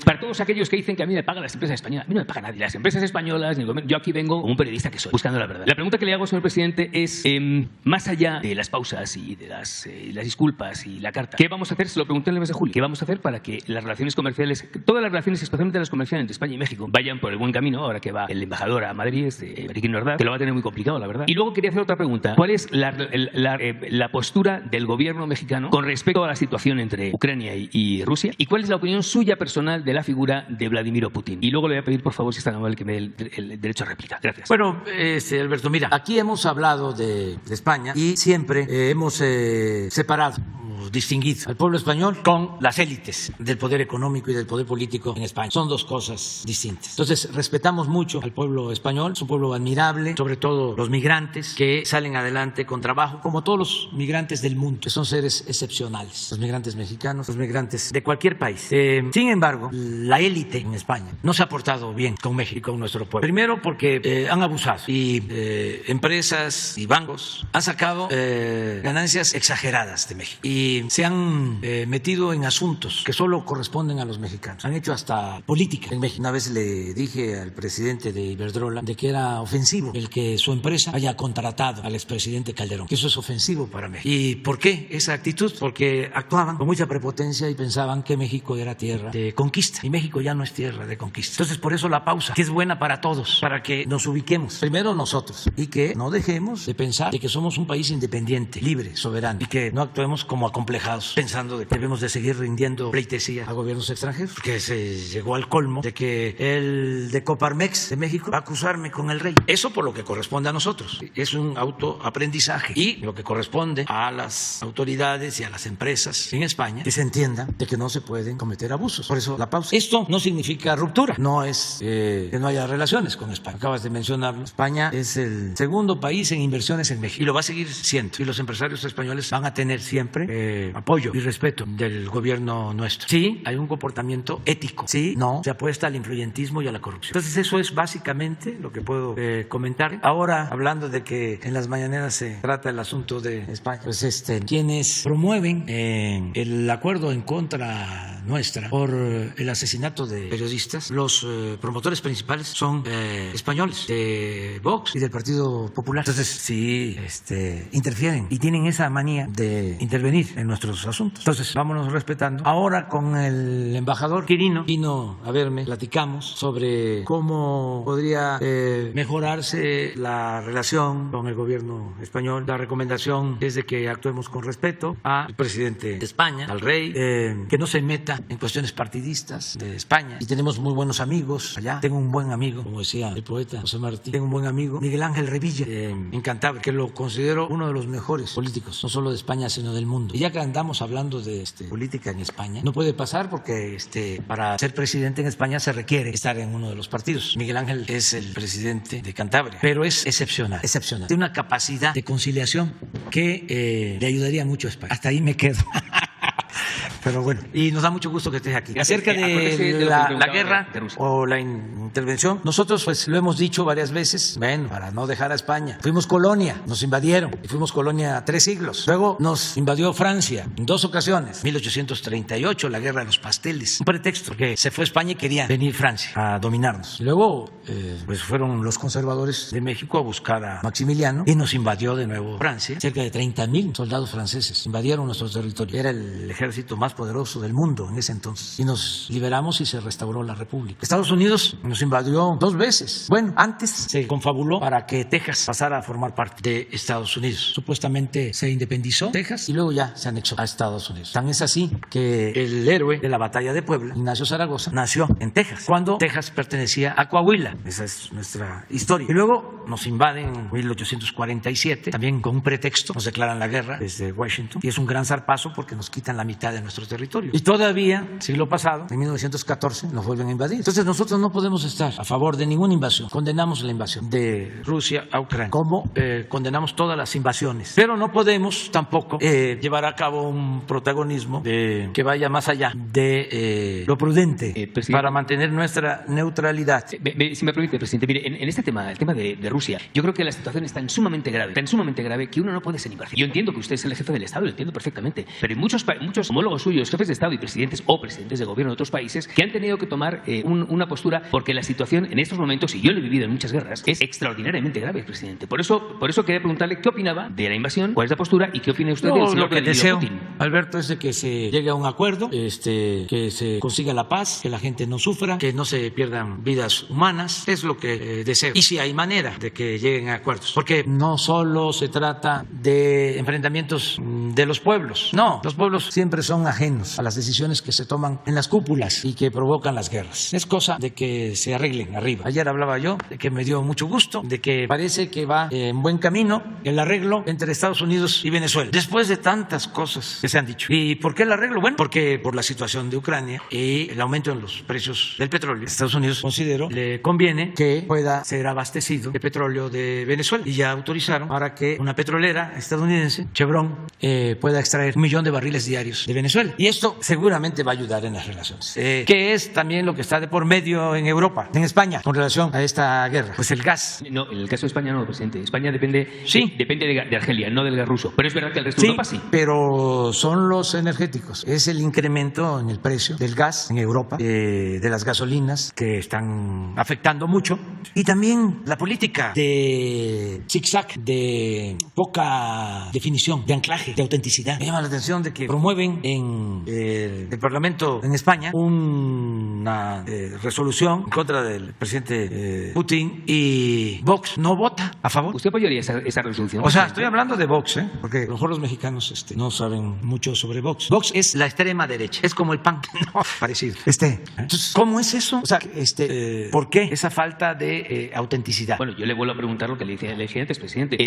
Speaker 8: para todos aquellos que dicen que a mí me pagan las empresas españolas, a mí no me paga nadie. Las empresas españolas, yo aquí vengo como un periodista que soy, buscando la verdad. La pregunta que le hago, señor presidente, es más allá de las pausas y de las disculpas y la carta, ¿qué vamos a hacer? Se lo pregunté en el mes de julio. ¿Qué vamos a hacer para que las relaciones comerciales, todas las relaciones, especialmente las comerciales entre España y México, vayan por el buen camino? Ahora que va el embajador a Madrid, Mariquín Ordaz, que lo va a tener muy complicado, la verdad. Y luego quería hacer otra pregunta. ¿Cuál es la postura del gobierno mexicano con respecto a la situación entre Ucrania y Rusia? ¿Y cuál es la opinión suya personal de la figura de Vladimir Putin? Y luego le voy a pedir, por favor, si está tan amable, que me dé el derecho a réplica. Gracias.
Speaker 1: Bueno, Alberto, mira, aquí hemos hablado de España y siempre hemos separado, distinguido al pueblo español con las élites del poder económico y del poder político en España. Son dos cosas distintas. Entonces, respetamos mucho al pueblo español, es un pueblo admirable, sobre todo los migrantes que salen adelante con trabajo, como todos los migrantes del mundo, que son seres excepcionales, los migrantes mexicanos, los migrantes de cualquier país. Sin embargo, la élite en España no se ha portado bien con México y con nuestro pueblo. Primero porque han abusado y empresas y bancos han sacado ganancias exageradas de México y se han metido en asuntos que solo corresponden a los mexicanos. Han hecho hasta política en México. Una vez le dije al presidente de Iberdrola de que era ofensivo el que su empresa haya contratado al expresidente Calderón, que eso es ofensivo para México. ¿Y por qué esa actitud? Porque actuaban con mucha prepotencia y pensaban que México era tierra de conquista y México ya no es tierra de conquista. Entonces, por eso la pausa, que es buena para todos, para que nos ubiquemos primero nosotros y que no dejemos de pensar de que somos un país independiente, libre, soberano y que no actuemos como acomplejados pensando de que debemos de seguir rindiendo pleitesía a gobiernos extranjeros, que se llegó al colmo de que el de Coparmex de México va a acusarme con el rey. Eso por lo que corresponde a nosotros. Es un autoaprendizaje y lo que corresponde a las autoridades y a las empresas en España que se entienda de que no se pueden cometer abusos. Por eso la pausa. Esto no significa ruptura, no es que no haya relaciones con España. Acabas de mencionarlo. España es el segundo país en inversiones en México y lo va a seguir siendo. Y los empresarios españoles van a tener siempre apoyo y respeto del gobierno nuestro. Sí, hay un comportamiento ético. Sí, no, se apuesta al influyentismo y a la corrupción. Entonces eso es básicamente lo que puedo comentar. Ahora, hablando de que en las mañaneras se trata el asunto de España, pues quienes promueven el acuerdo en contra nuestra por el asesinato de periodistas, los promotores principales son españoles de Vox y del Partido Popular. Entonces sí interfieren y tienen esa manía de intervenir en nuestros asuntos. Entonces vámonos respetando. Ahora con el embajador Quirino vino a verme, platicamos sobre cómo podría mejorarse la relación con el gobierno español. La recomendación es de que actuemos con respeto al presidente de España, al rey, que no se meta en cuestiones partidistas de España. Y tenemos muy buenos amigos allá. Tengo un buen amigo, como decía el poeta José Martí, tengo un buen amigo, Miguel Ángel Revilla, en Cantabria, que lo considero uno de los mejores políticos, no solo de España, sino del mundo. Y ya que andamos hablando de política en España, no puede pasar porque para ser presidente en España se requiere estar en uno de los partidos. Miguel Ángel es el presidente de Cantabria, pero es excepcional. Tiene una capacidad de conciliación que le ayudaría mucho a España. Hasta ahí me quedo. Pero bueno, y nos da mucho gusto que estés aquí. Acerca
Speaker 8: Acuérdese
Speaker 1: de
Speaker 8: de lo que
Speaker 1: la
Speaker 8: preguntaba
Speaker 1: guerra
Speaker 8: de Rusia.
Speaker 1: o la intervención, nosotros pues lo hemos dicho varias veces, bueno, para no dejar a España. Fuimos colonia, nos invadieron y fuimos colonia 3 siglos. Luego nos invadió Francia en 2 ocasiones. 1838, la guerra de los pasteles. Un pretexto, que se fue a España y quería venir Francia a dominarnos. Y luego pues fueron los conservadores de México a buscar a Maximiliano y nos invadió de nuevo Francia. Cerca de 30,000 soldados franceses invadieron nuestro territorio. Era el ejército más poderoso del mundo en ese entonces. Y nos liberamos y se restauró la República. Estados Unidos nos invadió 2 veces. Bueno, antes se confabuló para que Texas pasara a formar parte de Estados Unidos. Supuestamente se independizó Texas y luego ya se anexó a Estados Unidos. Tan es así que el héroe de la batalla de Puebla, Ignacio Zaragoza, nació en Texas, cuando Texas pertenecía a Coahuila. Esa es nuestra historia. Y luego nos invaden en 1847, también con un pretexto, nos declaran la guerra desde Washington, y es un gran zarpazo porque nos quitan la mitad de nuestro territorio. Y todavía, siglo pasado, en 1914, nos vuelven a invadir. Entonces nosotros no podemos estar a favor de ninguna invasión. Condenamos la invasión de Rusia a Ucrania, como condenamos todas las invasiones. Pero no podemos tampoco llevar a cabo un protagonismo que vaya más allá de lo prudente para mantener nuestra neutralidad.
Speaker 8: Si me permite, presidente, mire, en este tema, el tema de Rusia, yo creo que la situación es tan sumamente grave que uno no puede ser imparcial. Yo entiendo que usted es el jefe del Estado, lo entiendo perfectamente, pero hay muchos homólogos suyos, jefes de Estado y presidentes o presidentes de gobierno de otros países, que han tenido que tomar una postura, porque la situación en estos momentos, y yo lo he vivido en muchas guerras, es extraordinariamente grave, presidente. Por eso quería preguntarle qué opinaba de la invasión, cuál es la postura y qué opina usted del señor
Speaker 1: Lo que deseo,
Speaker 8: Putin.
Speaker 1: Alberto, es de que se llegue a un acuerdo, que se consiga la paz, que la gente no sufra, que no se pierdan vidas humanas, es lo que deseo. Y si hay manera de que lleguen a acuerdos, porque no solo se trata de enfrentamientos de los pueblos, no, los pueblos siempre son ajenos a las decisiones que se toman en las cúpulas y que provocan las guerras. Es cosa de que se arreglen arriba. Ayer hablaba yo de que me dio mucho gusto, de que parece que va en buen camino el arreglo entre Estados Unidos y Venezuela, después de tantas cosas que se han dicho. ¿Y por qué el arreglo? Bueno, porque por la situación de Ucrania y el aumento en los precios del petróleo, Estados Unidos, considero, le conviene que pueda ser abastecido de petróleo de Venezuela, y ya autorizaron para que una petrolera estadounidense, Chevron, pueda extraer 1 millón de barriles diarios de Venezuela, y esto seguramente va a ayudar en las relaciones. ¿Qué es también lo que está de por medio en Europa, en España, con relación a esta guerra? Pues el gas.
Speaker 8: No, en el caso de España no, presidente. España depende de Argelia, no del gas ruso. Pero es verdad que el resto de Europa sí.
Speaker 1: Pero son los energéticos. Es el incremento en el precio del gas en Europa, de las gasolinas, que están afectando mucho. Y también la política de zigzag, de poca definición, de anclaje, de autenticidad. Me llama la atención de que promueven en el Parlamento en España una resolución en contra del presidente Putin, y Vox no vota a favor.
Speaker 8: ¿Usted apoyaría esa resolución?
Speaker 1: O sea, estoy hablando de Vox, porque a lo mejor los mexicanos no saben mucho sobre Vox. Vox es la extrema derecha, es como el PAN, no, parecido. Entonces, ¿cómo es eso? O sea, ¿por qué esa falta de autenticidad?
Speaker 8: Bueno, yo le vuelvo a preguntar lo que le dije antes, presidente.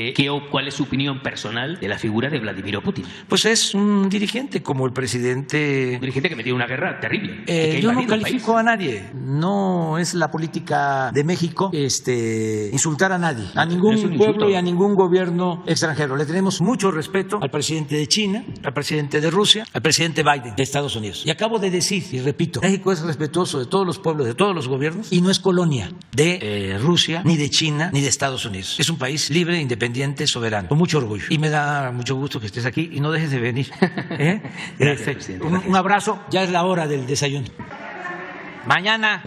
Speaker 8: ¿Cuál es su opinión personal de la figura de Vladimir Putin?
Speaker 1: Pues es un dirigente como el presidente.
Speaker 8: Un dirigente que metió una guerra terrible.
Speaker 1: Yo no califico a nadie. No es la política de México insultar a nadie, a ningún pueblo y a ningún gobierno extranjero. Le tenemos mucho respeto al presidente de China, al presidente de Rusia, al presidente Biden de Estados Unidos. Y acabo de decir, y repito, México es respetuoso de todos los pueblos, de todos los gobiernos, y no es colonia de Rusia, ni de China, ni de Estados Unidos. Es un país libre, independiente, soberano, con mucho orgullo. Y me da mucho gusto que estés aquí y no dejes de venir.
Speaker 8: Gracias, presidente.
Speaker 1: Un abrazo. Ya es la hora del desayuno. Mañana.